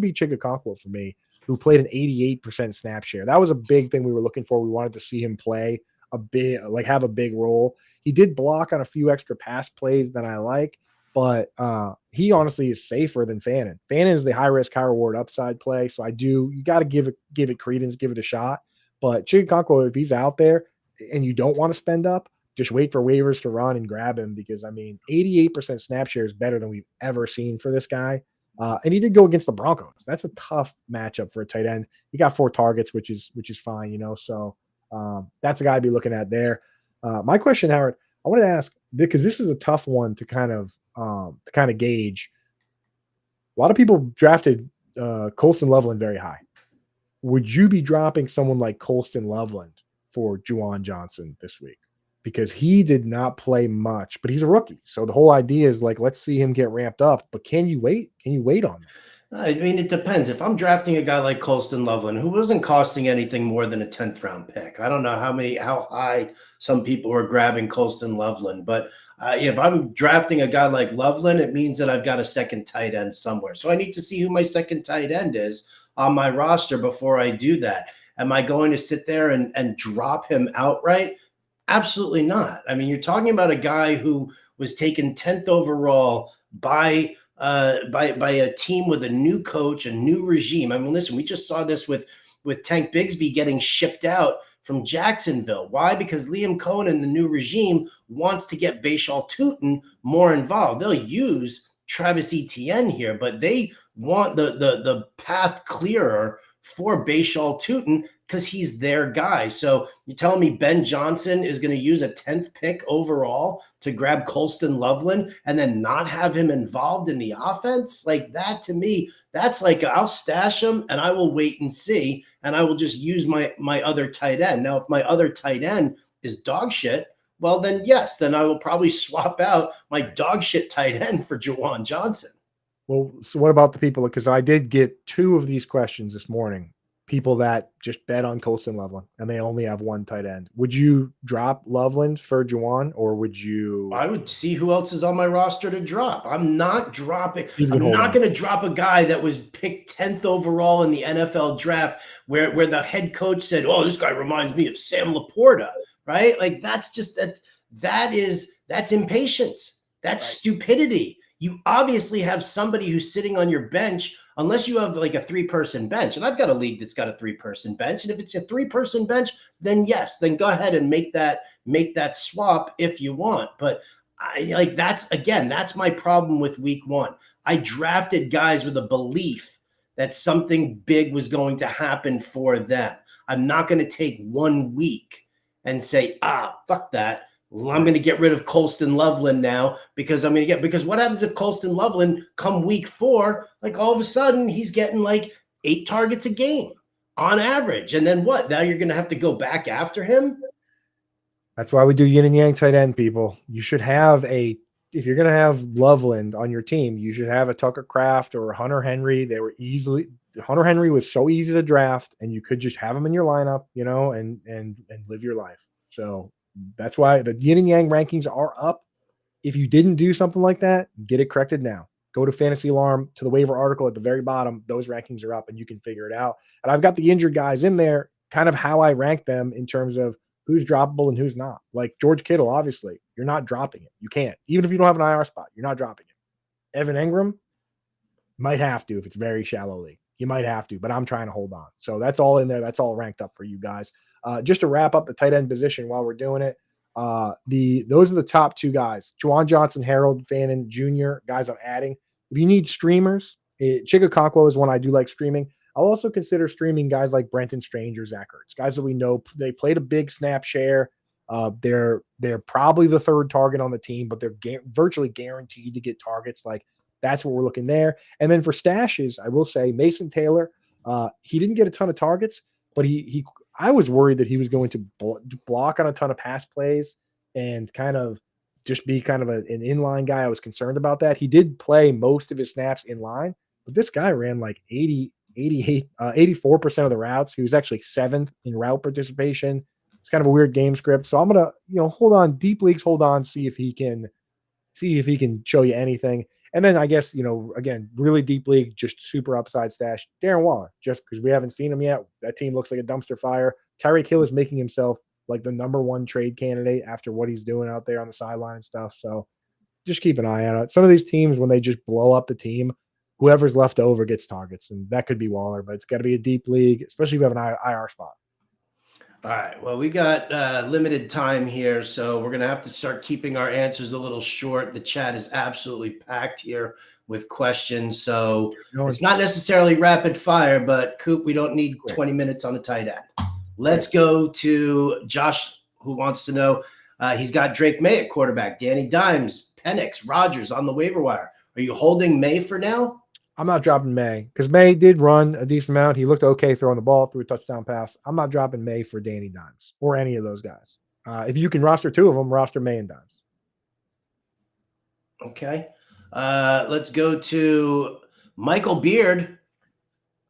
be Chigakonkwo for me, who played an 88% snap share. That was a big thing we were looking for. We wanted to see him play have a big role. He did block on a few extra pass plays than I like, but he honestly is safer than Fannin. Fannin is the high risk, high reward upside play. So you got to give it credence, give it a shot. But Chigakonkwo, if he's out there and you don't want to spend up, just wait for waivers to run and grab him because, I mean, 88% snap share is better than we've ever seen for this guy. And he did go against the Broncos. That's a tough matchup for a tight end. He got 4 targets, which is fine, So that's a guy I'd be looking at there. My question, Howard, I want to ask, because this is a tough one to kind of gauge. A lot of people drafted Colston Loveland very high. Would you be dropping someone like Colston Loveland for Juwan Johnson this week? Because he did not play much, but he's a rookie. So the whole idea is like, let's see him get ramped up. But can you wait? Can you wait on that? I mean, it depends. If I'm drafting a guy like Colston Loveland, who wasn't costing anything more than a 10th round pick, I don't know how high some people were grabbing Colston Loveland, but if I'm drafting a guy like Loveland, it means that I've got a second tight end somewhere. So I need to see who my second tight end is on my roster before I do that. Am I going to sit there and drop him outright? Absolutely not. I mean, you're talking about a guy who was taken 10th overall by a team with a new coach, a new regime. I mean, listen, we just saw this with Tank Bigsby getting shipped out from Jacksonville. Why? Because Liam Cohen and the new regime wants to get Bashal Tutin more involved. They'll use Travis Etienne here, but they want the path clearer for Bashal Tutin because he's their guy. So you're telling me Ben Johnson is going to use a 10th pick overall to grab Colston Loveland and then not have him involved in the offense? Like that, to me, that's like, I'll stash him and I will wait and see, and I will just use my other tight end. Now, if my other tight end is dog shit, well, then yes, then I will probably swap out my dog shit tight end for Juwan Johnson. Well, so what about the people? Because I did get 2 of these questions this morning. People that just bet on Colston Loveland and they only have 1 tight end. Would you drop Loveland for Juwan, or would you? I would see who else is on my roster to drop. I'm not dropping. I'm Hold not on. going to drop a guy that was picked 10th overall in the NFL draft where the head coach said, "Oh, this guy reminds me of Sam Laporta," right? Like that's just that's impatience. That's stupidity. You obviously have somebody who's sitting on your bench, unless you have like a 3-person bench. And I've got a league that's got a 3-person bench. And if it's a 3-person bench, then yes, then go ahead and make that swap if you want. But that's my problem with week 1. I drafted guys with a belief that something big was going to happen for them. I'm not going to take 1 week and say, fuck that. I'm going to get rid of Colston Loveland now because because what happens if Colston Loveland come week 4, like all of a sudden he's getting like 8 targets a game on average. And then what? Now you're going to have to go back after him. That's why we do yin and yang tight end, people. You should have if you're going to have Loveland on your team, you should have a Tucker Kraft or a Hunter Henry. Hunter Henry was so easy to draft, and you could just have him in your lineup, and live your life. So that's why the yin and yang rankings are up. If you didn't do something like that, get it corrected now. Go to Fantasy Alarm, to the waiver article at the very bottom. Those rankings are up and you can figure it out. And I've got the injured guys in there, kind of how I rank them in terms of who's droppable and who's not. Like George Kittle, obviously, you're not dropping it. You can't. Even if you don't have an IR spot, you're not dropping it. Evan Engram, might have to if it's very shallow league. You might have to, but I'm trying to hold on. So that's all in there. That's all ranked up for you guys. Just to wrap up the tight end position while we're doing it, those are the top 2 guys: Juwan Johnson, Harold Fannin Jr. Guys I'm adding. If you need streamers, Chigakakwa is one I do like streaming. I'll also consider streaming guys like Brenton Strange or Zach Ertz, guys that we know they played a big snap share. They're probably the 3rd target on the team, but they're virtually guaranteed to get targets. Like that's what we're looking there. And then for stashes, I will say Mason Taylor. He didn't get a ton of targets, but I was worried that he was going to block on a ton of pass plays and kind of just be kind of an inline guy. I was concerned about that. He did play most of his snaps in line, but this guy ran like 84% of the routes. He was actually 7th in route participation. It's kind of a weird game script. So I'm going to, hold on, deep leagues, hold on, see if he can show you anything. And then I guess, again, really deep league, just super upside stash, Darren Waller, just because we haven't seen him yet. That team looks like a dumpster fire. Tyreek Hill is making himself like the number 1 trade candidate after what he's doing out there on the sideline and stuff. So just keep an eye on it. Some of these teams, when they just blow up the team, whoever's left over gets targets, and that could be Waller, but it's got to be a deep league, especially if you have an IR spot. All right. Well, we got limited time here, so we're going to have to start keeping our answers a little short. The chat is absolutely packed here with questions, so it's not necessarily rapid fire, but Coop, we don't need 20 minutes on a tight end. Let's go to Josh, who wants to know, he's got Drake May at quarterback, Danny Dimes, Penix, Rodgers on the waiver wire. Are you holding May for now? I'm not dropping May because May did run a decent amount. He looked okay throwing the ball, threw a touchdown pass. I'm not dropping May for Danny Dimes or any of those guys. If you can roster 2 of them, roster May and Dimes. Okay. Let's go to Michael Beard.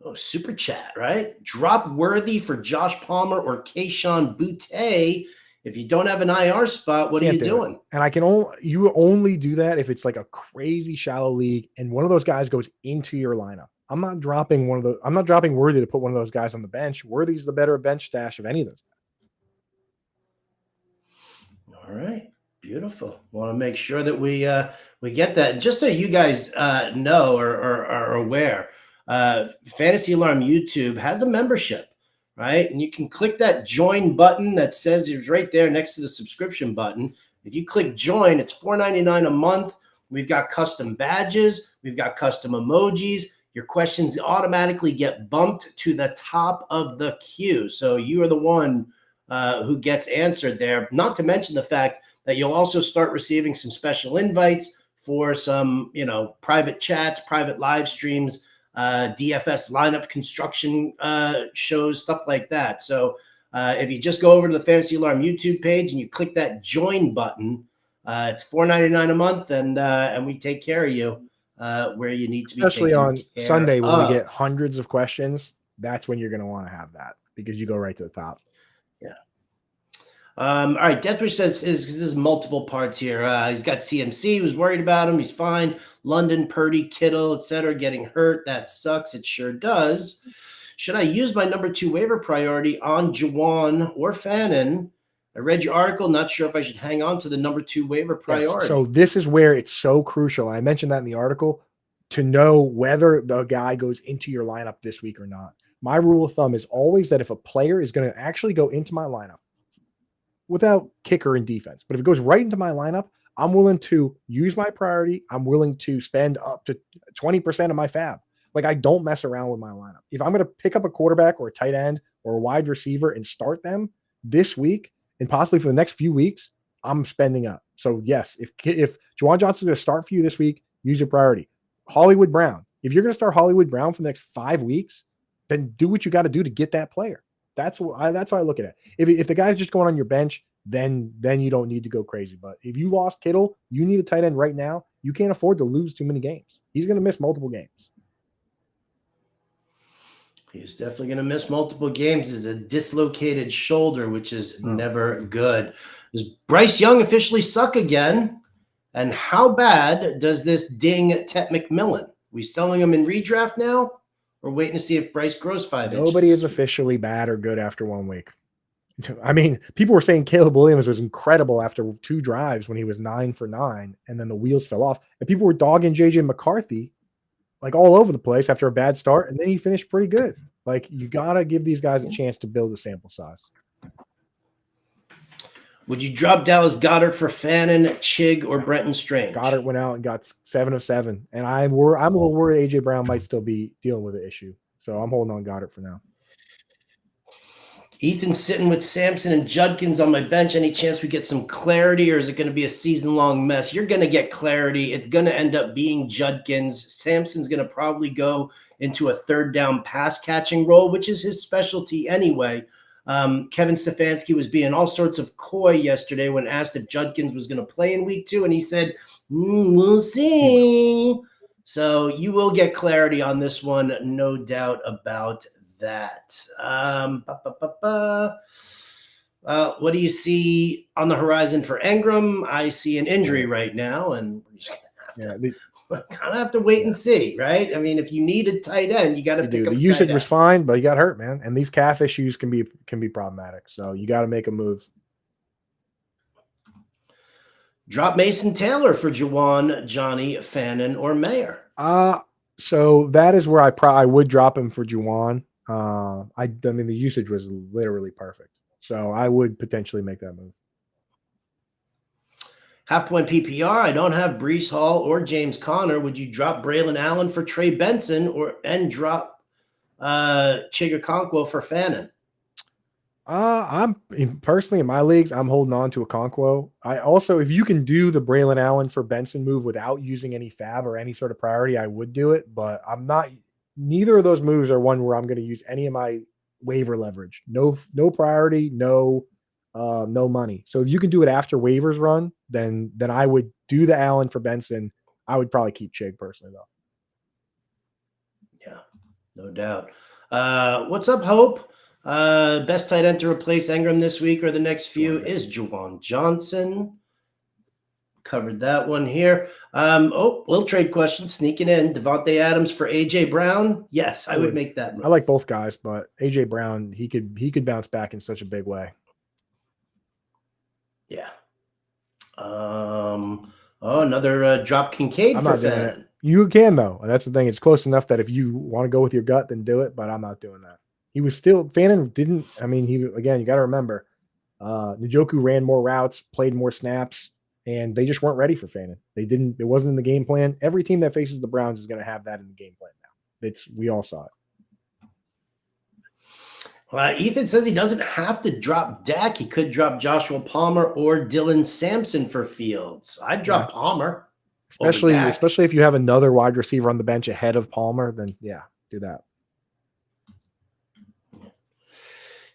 Oh, super chat, right? Drop Worthy for Josh Palmer or Kayshon Boutte. If you don't have an IR spot, what are you doing? And you only do that if it's like a crazy shallow league and one of those guys goes into your lineup. I'm not dropping Worthy to put one of those guys on the bench. Worthy's the better bench stash of any of those guys. All right. Beautiful. Want to make sure that we get that. And just so you guys know or are aware, Fantasy Alarm YouTube has a membership. Right. And you can click that join button that says it's right there next to the subscription button. If you click join, it's $4.99 a month. We've got custom badges. We've got custom emojis. your questions automatically get bumped to the top of the queue. So you are the one who gets answered there. Not to mention the fact that you'll also start receiving some special invites for some, private chats, private live streams, DFS lineup construction shows, stuff like that. So if you just go over to the Fantasy Alarm YouTube page and you click that join button, it's $4.99 a month, and we take care of you where you need to be. Especially on Sunday when we of. get hundreds of questions. That's when you're going to want to have that because you go right to the top. Yeah. All right. Deathwish says this is multiple parts here. He's got CMC, was worried about him. He's fine. London, Purdy, Kittle, etc. getting hurt. That sucks. It sure does. Should I use my number 2 waiver priority on Juwan or Fannin? I read your article. Not sure if I should hang on to the number 2 waiver priority. Yes, so this is where it's so crucial. I mentioned that in the article to know whether the guy goes into your lineup this week or not. My rule of thumb is always that if a player is going to actually go into my lineup without kicker and defense, but if it goes right into my lineup, I'm willing to use my priority. I'm willing to spend up to 20% of my fab. Like, I don't mess around with my lineup. If I'm going to pick up a quarterback or a tight end or a wide receiver and start them this week and possibly for the next few weeks, I'm spending up. So yes, if Juwan Johnson's going to start for you this week, use your priority. Hollywood Brown. If you're going to start Hollywood Brown for the next 5 weeks, then do what you got to do to get that player. That's how I look at it. If the guy's just going on your bench, then you don't need to go crazy. But if you lost Kittle, you need a tight end right now. You can't afford to lose too many games. He's going to miss multiple games. He's definitely going to miss multiple games. It's a dislocated shoulder, which is never good. Does Bryce Young officially suck again? And how bad does this ding Tet McMillan? We selling him in redraft now? Or waiting to see if Bryce grows 5 inches? Nobody is officially bad or good after 1 week. I mean, people were saying Caleb Williams was incredible after 2 drives when he was 9 for 9, and then the wheels fell off. And people were dogging JJ McCarthy like all over the place after a bad start, and then he finished pretty good. Like, you got to give these guys a chance to build a sample size. Would you drop Dallas Goedert for Fannin, Chig, or Brenton Strange? Goddard went out and got 7 of 7, and I'm a little worried AJ Brown might still be dealing with an issue, so I'm holding on Goddard for now. Ethan's sitting with Sampson and Judkins on my bench. Any chance we get some clarity, or is it going to be a season-long mess? You're going to get clarity. It's going to end up being Judkins. Sampson's going to probably go into a 3rd down pass-catching role, which is his specialty anyway. Kevin Stefanski was being all sorts of coy yesterday when asked if Judkins was going to play in week 2, and he said, we'll see. So you will get clarity on this one, no doubt about that. What do you see on the horizon for Engram? I see an injury right now, and we're just gonna have to wait and see, right? I mean, if you need a tight end, you got to pick up. The usage was fine, but he got hurt, man. And these calf issues can be problematic. So you got to make a move. Drop Mason Taylor for Juwan, Johnny, Fannin, or Mayer. So that is where I would drop him for Juwan. I mean, the usage was literally perfect. So I would potentially make that move. Half-point PPR. I don't have Breece Hall or James Conner. Would you drop Braylon Allen for Trey Benson and drop Chigakonkwo for Fannin? I'm personally in my leagues, I'm holding on to Okonkwo. I also, if you can do the Braylon Allen for Benson move without using any fab or any sort of priority, I would do it. But I'm not. Neither of those moves are one where I'm going to use any of my waiver leverage. No priority, no money. So if you can do it after waivers run, then I would do the Allen for Benson. I would probably keep Chig personally though. Yeah, no doubt. What's up, Hope? Best tight end to replace Engram this week or the next few is Juwan Johnson. Covered that one here. Little trade question sneaking in. Devontae Adams for AJ Brown. Yes, I would make that move. I like both guys, but AJ Brown, he could bounce back in such a big way. Yeah. Another drop Kincaid for Fannin. You can though. That's the thing. It's close enough that if you want to go with your gut, then do it. But I'm not doing that. He was still Fannin didn't. I mean, you got to remember, Njoku ran more routes, played more snaps, and they just weren't ready for Fannin. They didn't. It wasn't in the game plan. Every team that faces the Browns is going to have that in the game plan now. We all saw it. Ethan says he doesn't have to drop Dak. He could drop Joshua Palmer or Dylan Sampson for Fields. I'd drop Palmer. Especially if you have another wide receiver on the bench ahead of Palmer, then do that.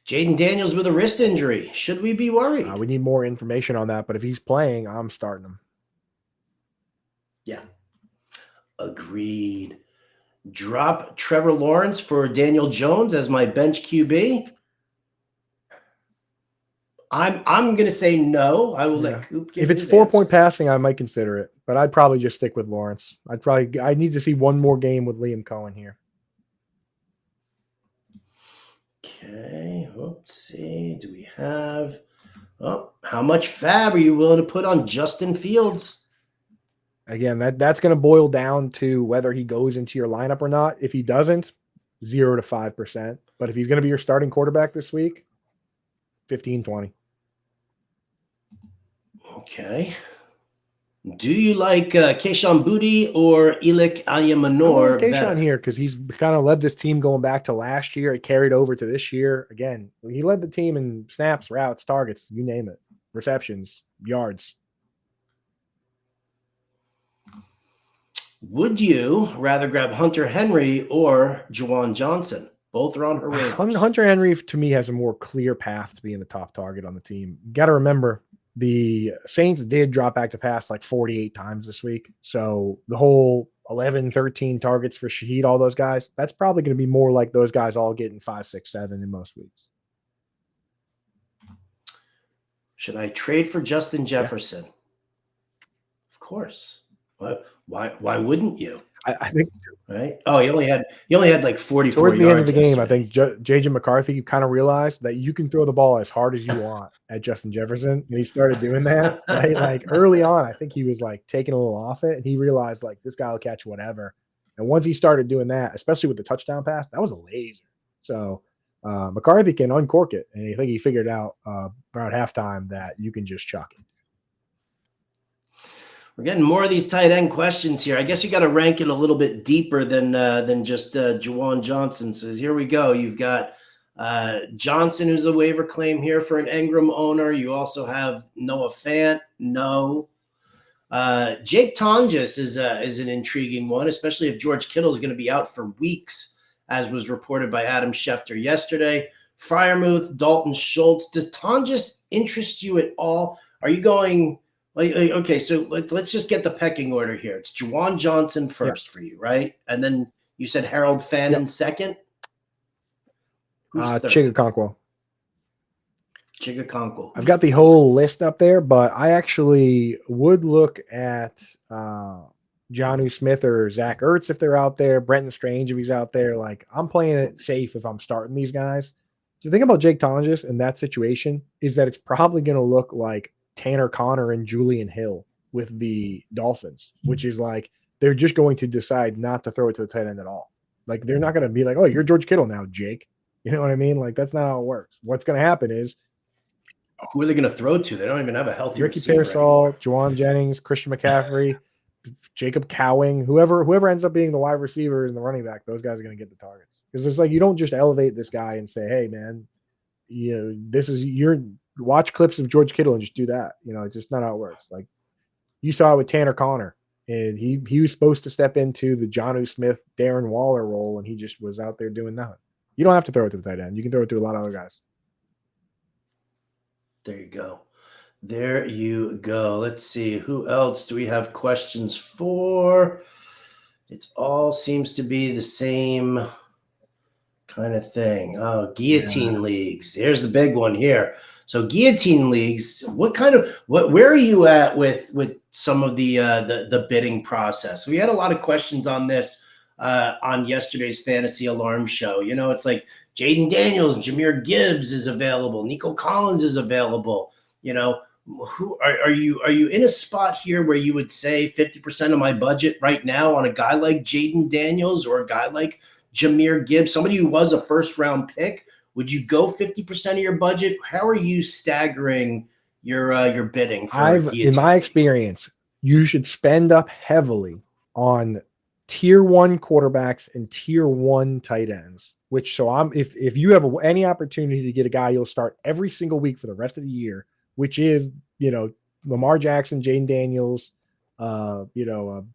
Jaden Daniels with a wrist injury. Should we be worried? We need more information on that, but if he's playing, I'm starting him. Yeah. Agreed. Drop Trevor Lawrence for Daniel Jones as my bench QB. I'm going to say no. I will let Coop give If it's 4-point passing, I might consider it, but I'd probably just stick with Lawrence. I need to see one more game with Liam Cohen here. Okay, let's see. Do we have how much fab are you willing to put on Justin Fields? Again, that's going to boil down to whether he goes into your lineup or not. If he doesn't, 0 to 5%. But if he's going to be your starting quarterback this week, 15, 20. Okay. Do you like Keyshawn Boutte or Elik Ayamanor? Keyshawn here because he's kind of led this team going back to last year. It carried over to this year. Again, he led the team in snaps, routes, targets, you name it, receptions, yards. Would you rather grab Hunter Henry or Juwan Johnson? Both are on her waivers. Hunter Henry, to me, has a more clear path to being the top target on the team. You got to remember, the Saints did drop back to pass like 48 times this week. So the whole 11, 13 targets for Shaheed, all those guys, that's probably going to be more like those guys all getting 5, 6, 7 in most weeks. Should I trade for Justin Jefferson? Yeah. Of course. Why wouldn't you? I think right. Oh, he only had like 44 towards the yards end of the game. yesterday. I think JJ McCarthy kind of realized that you can throw the ball as hard as you want at Justin Jefferson, and he started doing that. Right? Like early on, I think he was like taking a little off it, and he realized like this guy will catch whatever. And once he started doing that, especially with the touchdown pass, that was a laser. So McCarthy can uncork it, and I think he figured out around halftime that you can just chuck it. We're getting more of these tight end questions here. I guess you got to rank it a little bit deeper than just Juwan Johnson. So here we go. You've got Johnson, who's a waiver claim here for an Ingram owner. You also have Noah Fant. No. Jake Tonjes is an intriguing one, especially if George Kittle is going to be out for weeks, as was reported by Adam Schefter yesterday. Freiermuth, Dalton Schultz. Does Tonjes interest you at all? Are you going... Okay, so let's just get the pecking order here. It's Juwan Johnson first for you, right? And then you said Harold Fannin second? Who's third? Chigakonkwo. Chigakonkwo. I've got the whole list up there, but I actually would look at Jonnu Smith or Zach Ertz if they're out there, Brenton Strange if he's out there. Like, I'm playing it safe if I'm starting these guys. The thing about Jake Tonjes in that situation is that it's probably going to look like Tanner Connor and Julian Hill with the Dolphins, which is like they're just going to decide not to throw it to the tight end at all. Like they're not going to be like, oh, you're George Kittle now, Jake. You know what I mean? Like that's not how it works. What's going to happen is who are they going to throw to? They don't even have a healthy Ricky Pearsall, Juwan Jennings, Christian McCaffrey, Jacob Cowing, whoever ends up being the wide receiver and the running back, those guys are going to get the targets. Because it's like you don't just elevate this guy and say, hey man, you know, this is your watch clips of George Kittle and just do that. You know, it's just not how it works. Like you saw it with Tanner Connor, and he was supposed to step into the Jonnu Smith, Darren Waller role, and he just was out there doing nothing. You don't have to throw it to the tight end. You can throw it to a lot of other guys. There you go. There you go. Let's see. Who else do we have questions for? It all seems to be the same kind of thing. Oh, guillotine leagues. Here's the big one here. So guillotine leagues, where are you at with some of the bidding process? We had a lot of questions on this on yesterday's Fantasy Alarm show. You know, it's like Jaden Daniels, Jahmyr Gibbs is available, Nico Collins is available. You know, who are you in a spot here where you would say 50% of my budget right now on a guy like Jaden Daniels or a guy like Jahmyr Gibbs, somebody who was a first round pick? Would you go 50% of your budget? How are you staggering your bidding? In my experience, you should spend up heavily on tier 1 quarterbacks and tier 1 tight ends. Which if you have any opportunity to get a guy you'll start every single week for the rest of the year, which is Lamar Jackson, Jaden Daniels,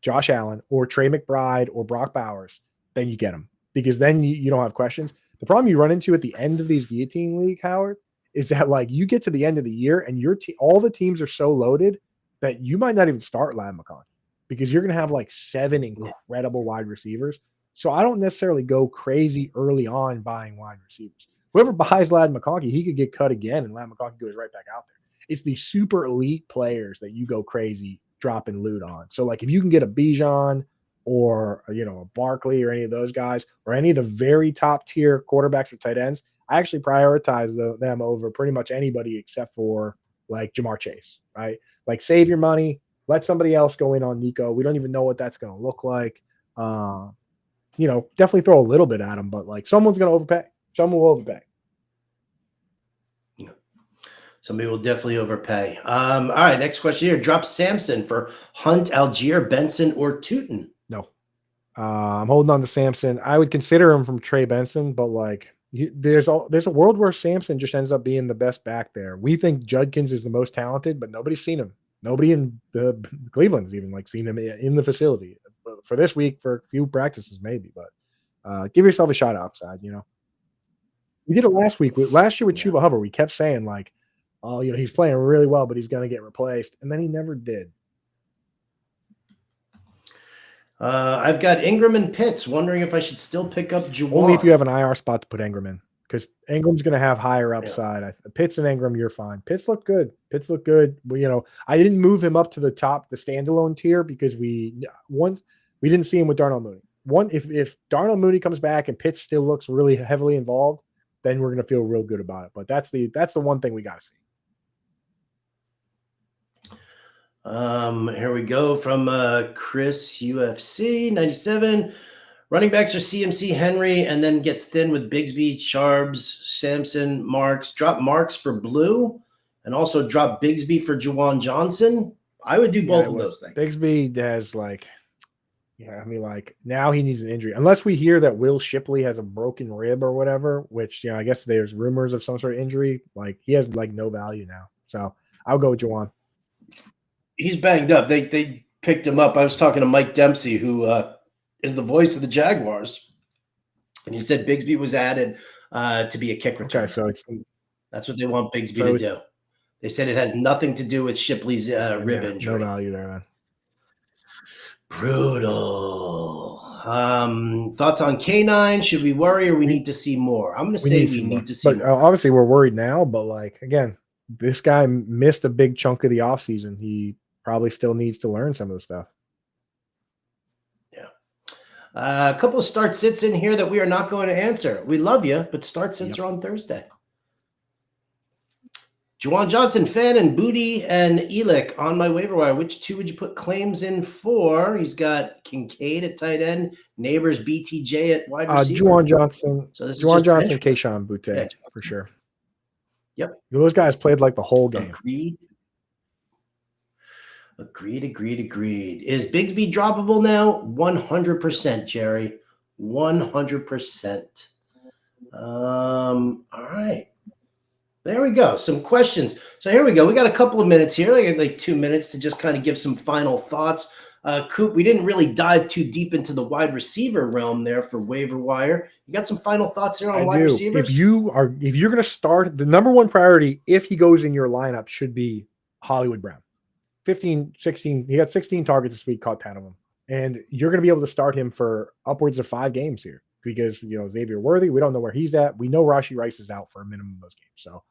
Josh Allen, or Trey McBride or Brock Bowers, then you get him, because then you don't have questions. The problem you run into at the end of these guillotine league, Howard, is that like you get to the end of the year and all the teams are so loaded that you might not even start Ladd McConkey, because you're going to have like 7 incredible wide receivers. So I don't necessarily go crazy early on buying wide receivers. Whoever buys Ladd McConkey, he could get cut again and Ladd McConkey goes right back out there. It's the super elite players that you go crazy dropping loot on. So like if you can get a Bijan or a Barkley or any of those guys, or any of the very top tier quarterbacks or tight ends, I actually prioritize them over pretty much anybody except for like Jamar Chase, right? Like save your money, let somebody else go in on Nico. We don't even know what that's going to look like. Definitely throw a little bit at him, but like someone's going to overpay. Someone will overpay. Somebody will definitely overpay. All right, next question here. Drop Samson for Hunt, Algier, Benson, or Tootin. No. I'm holding on to Samson. I would consider him from Trey Benson, but like there's a world where Samson just ends up being the best back there. We think Judkins is the most talented, but nobody's seen him. Nobody in the Cleveland's even like seen him in the facility for this week, for a few practices maybe, but give yourself a shot outside. We did it last week. Last year with Chuba Hubbard, we kept saying like, oh, he's playing really well, but he's going to get replaced. And then he never did. I've got Ingram and Pitts, wondering if I should still pick up Juwan. Only if you have an IR spot to put Ingram in, because Ingram's going to have higher upside. Yeah. Pitts and Ingram, you're fine. Pitts look good. But, I didn't move him up to the top, the standalone tier, because we didn't see him with Darnell Mooney. If Darnell Mooney comes back and Pitts still looks really heavily involved, then we're going to feel real good about it. But that's the one thing we got to see. Here we go from Chris UFC 97. Running backs are CMC, Henry, and then gets thin with Bigsby, Charbs, Sampson, Marks. Drop Marks for Blue, and also drop Bigsby for Juwan Johnson. I would do both of those things. Bigsby has now he needs an injury. Unless we hear that Will Shipley has a broken rib or whatever, which, I guess there's rumors of some sort of injury. Like he has like no value now. So I'll go with Juwan. He's banged up. They picked him up. I was talking to Mike Dempsey, who is the voice of the Jaguars, and he said Bigsby was added to be a kick returner. Okay, so that's what they want Bigsby to do. They said it has nothing to do with Shipley's rib injury. No value there, man. Brutal. Thoughts on K9? Should we worry, or we need to see more? I'm going to say we need to see more. Obviously, we're worried now, but like again, this guy missed a big chunk of the offseason. He probably still needs to learn some of the stuff. Yeah. A couple of start sits in here that we are not going to answer. We love you, but start sits are on Thursday. Juwan Johnson, Fenn, and Booty, and Elick on my waiver wire. Which two would you put claims in for? He's got Kincaid at tight end, Neighbors, BTJ at wide receiver. Juwan Johnson, so this Juwan Johnson, Keyshawn Boutte, for sure. Yep. Those guys played like the whole game. Agreed. Is Bigsby droppable now? 100%, Jerry. 100%. All right. There we go. Some questions. So here we go. We got a couple of minutes here. I got like 2 minutes to just kind of give some final thoughts. Coop, we didn't really dive too deep into the wide receiver realm there for waiver wire. You got some final thoughts here on wide receivers? If you're going to start, the number one priority, if he goes in your lineup, should be Hollywood Brown. 15, 16. He got 16 targets this week, caught 10 of them. And you're going to be able to start him for upwards of 5 games here because, Xavier Worthy, we don't know where he's at. We know Rashee Rice is out for a minimum of those games. So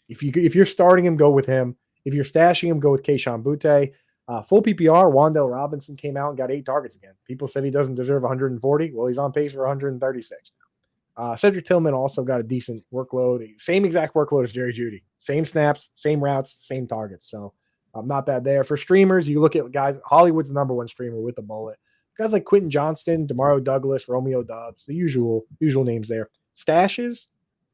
if you're starting him, go with him. If you're stashing him, go with Keyshawn Boutte. Full PPR, Wan'Dale Robinson came out and got 8 targets again. People said he doesn't deserve 140. Well, he's on pace for 136 now. Cedric Tillman also got a decent workload. Same exact workload as Jerry Jeudy. Same snaps, same routes, same targets. So not bad there. For streamers, you look at guys, Hollywood's the number one streamer with the bullet. Guys like Quentin Johnston, Demario Douglas, Romeo Doubs, the usual names there. Stashes,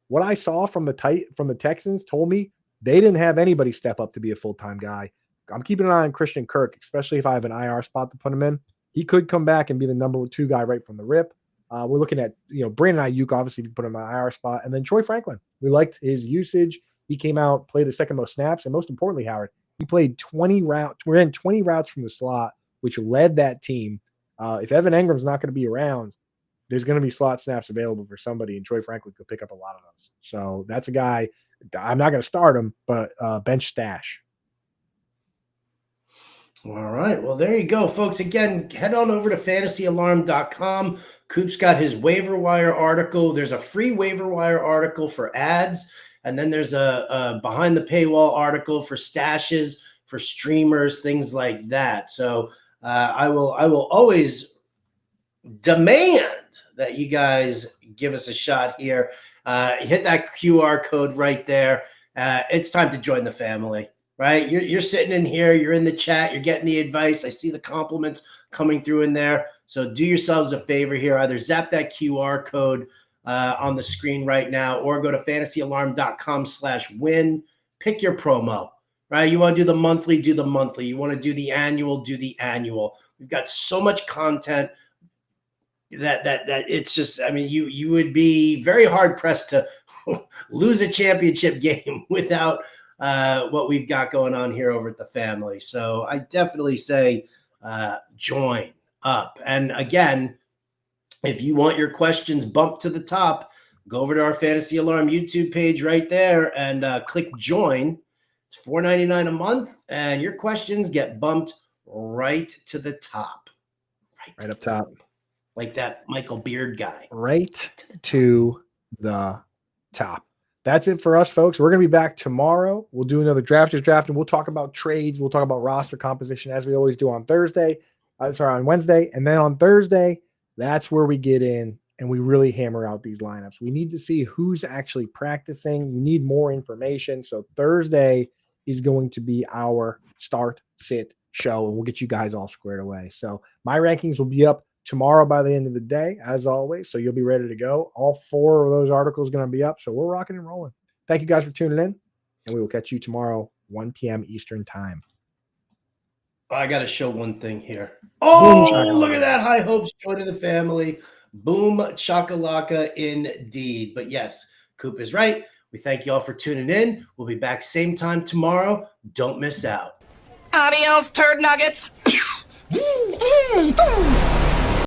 what I saw from the Texans told me they didn't have anybody step up to be a full-time guy. I'm keeping an eye on Christian Kirk, especially if I have an IR spot to put him in. he could come back and be the number 2 guy right from the rip. We're looking at, Brandon Ayuk, obviously, if you put him on an IR spot, and then Troy Franklin. We liked his usage. He came out, played the second most snaps, and most importantly, Howard, he played 20 routes. We're in 20 routes from the slot, which led that team. If Evan Engram's not going to be around, there's going to be slot snaps available for somebody, and Troy Franklin could pick up a lot of those. So that's a guy. I'm not going to start him, but bench stash. All right. Well, there you go, folks. Again, head on over to fantasyalarm.com. Coop's got his waiver wire article. There's a free waiver wire article for ads. And then there's a behind the paywall article for stashes, for streamers, things like that. So I will always demand that you guys give us a shot here. Hit that QR code right there. It's time to join the family. Right? You're sitting in here, you're in the chat, you're getting the advice. I see the compliments coming through in there. So do yourselves a favor here. Either zap that QR code on the screen right now, or go to fantasyalarm.com/win. Pick your promo, right? You want to do the monthly, do the monthly. You want to do the annual, do the annual. We've got so much content that it's just, I mean, you would be very hard pressed to lose a championship game without what we've got going on here over at the family. So I definitely say join up. And again, if you want your questions bumped to the top, go over to our Fantasy Alarm YouTube page right there and click join. It's $4.99 a month, and your questions get bumped right to the top. Right up top. Like that Michael Beard guy. Right to the top. That's it for us, folks. We're going to be back tomorrow. We'll do another draft, and we'll talk about trades. We'll talk about roster composition as we always do on on Wednesday. And then on Thursday, that's where we get in and we really hammer out these lineups. We need to see who's actually practicing. You need more information. So Thursday is going to be our start, sit, show, and we'll get you guys all squared away. So my rankings will be up tomorrow by the end of the day, as always. So you'll be ready to go. All 4 of those articles are going to be up. So we're rocking and rolling. Thank you guys for tuning in, and we will catch you tomorrow, 1 p.m. Eastern time. I got to show one thing here. Oh, look at that. High hopes joining the family. Boom chakalaka indeed. But yes, Coop is right. We thank you all for tuning in. We'll be back same time tomorrow. Don't miss out. Adios, turd nuggets.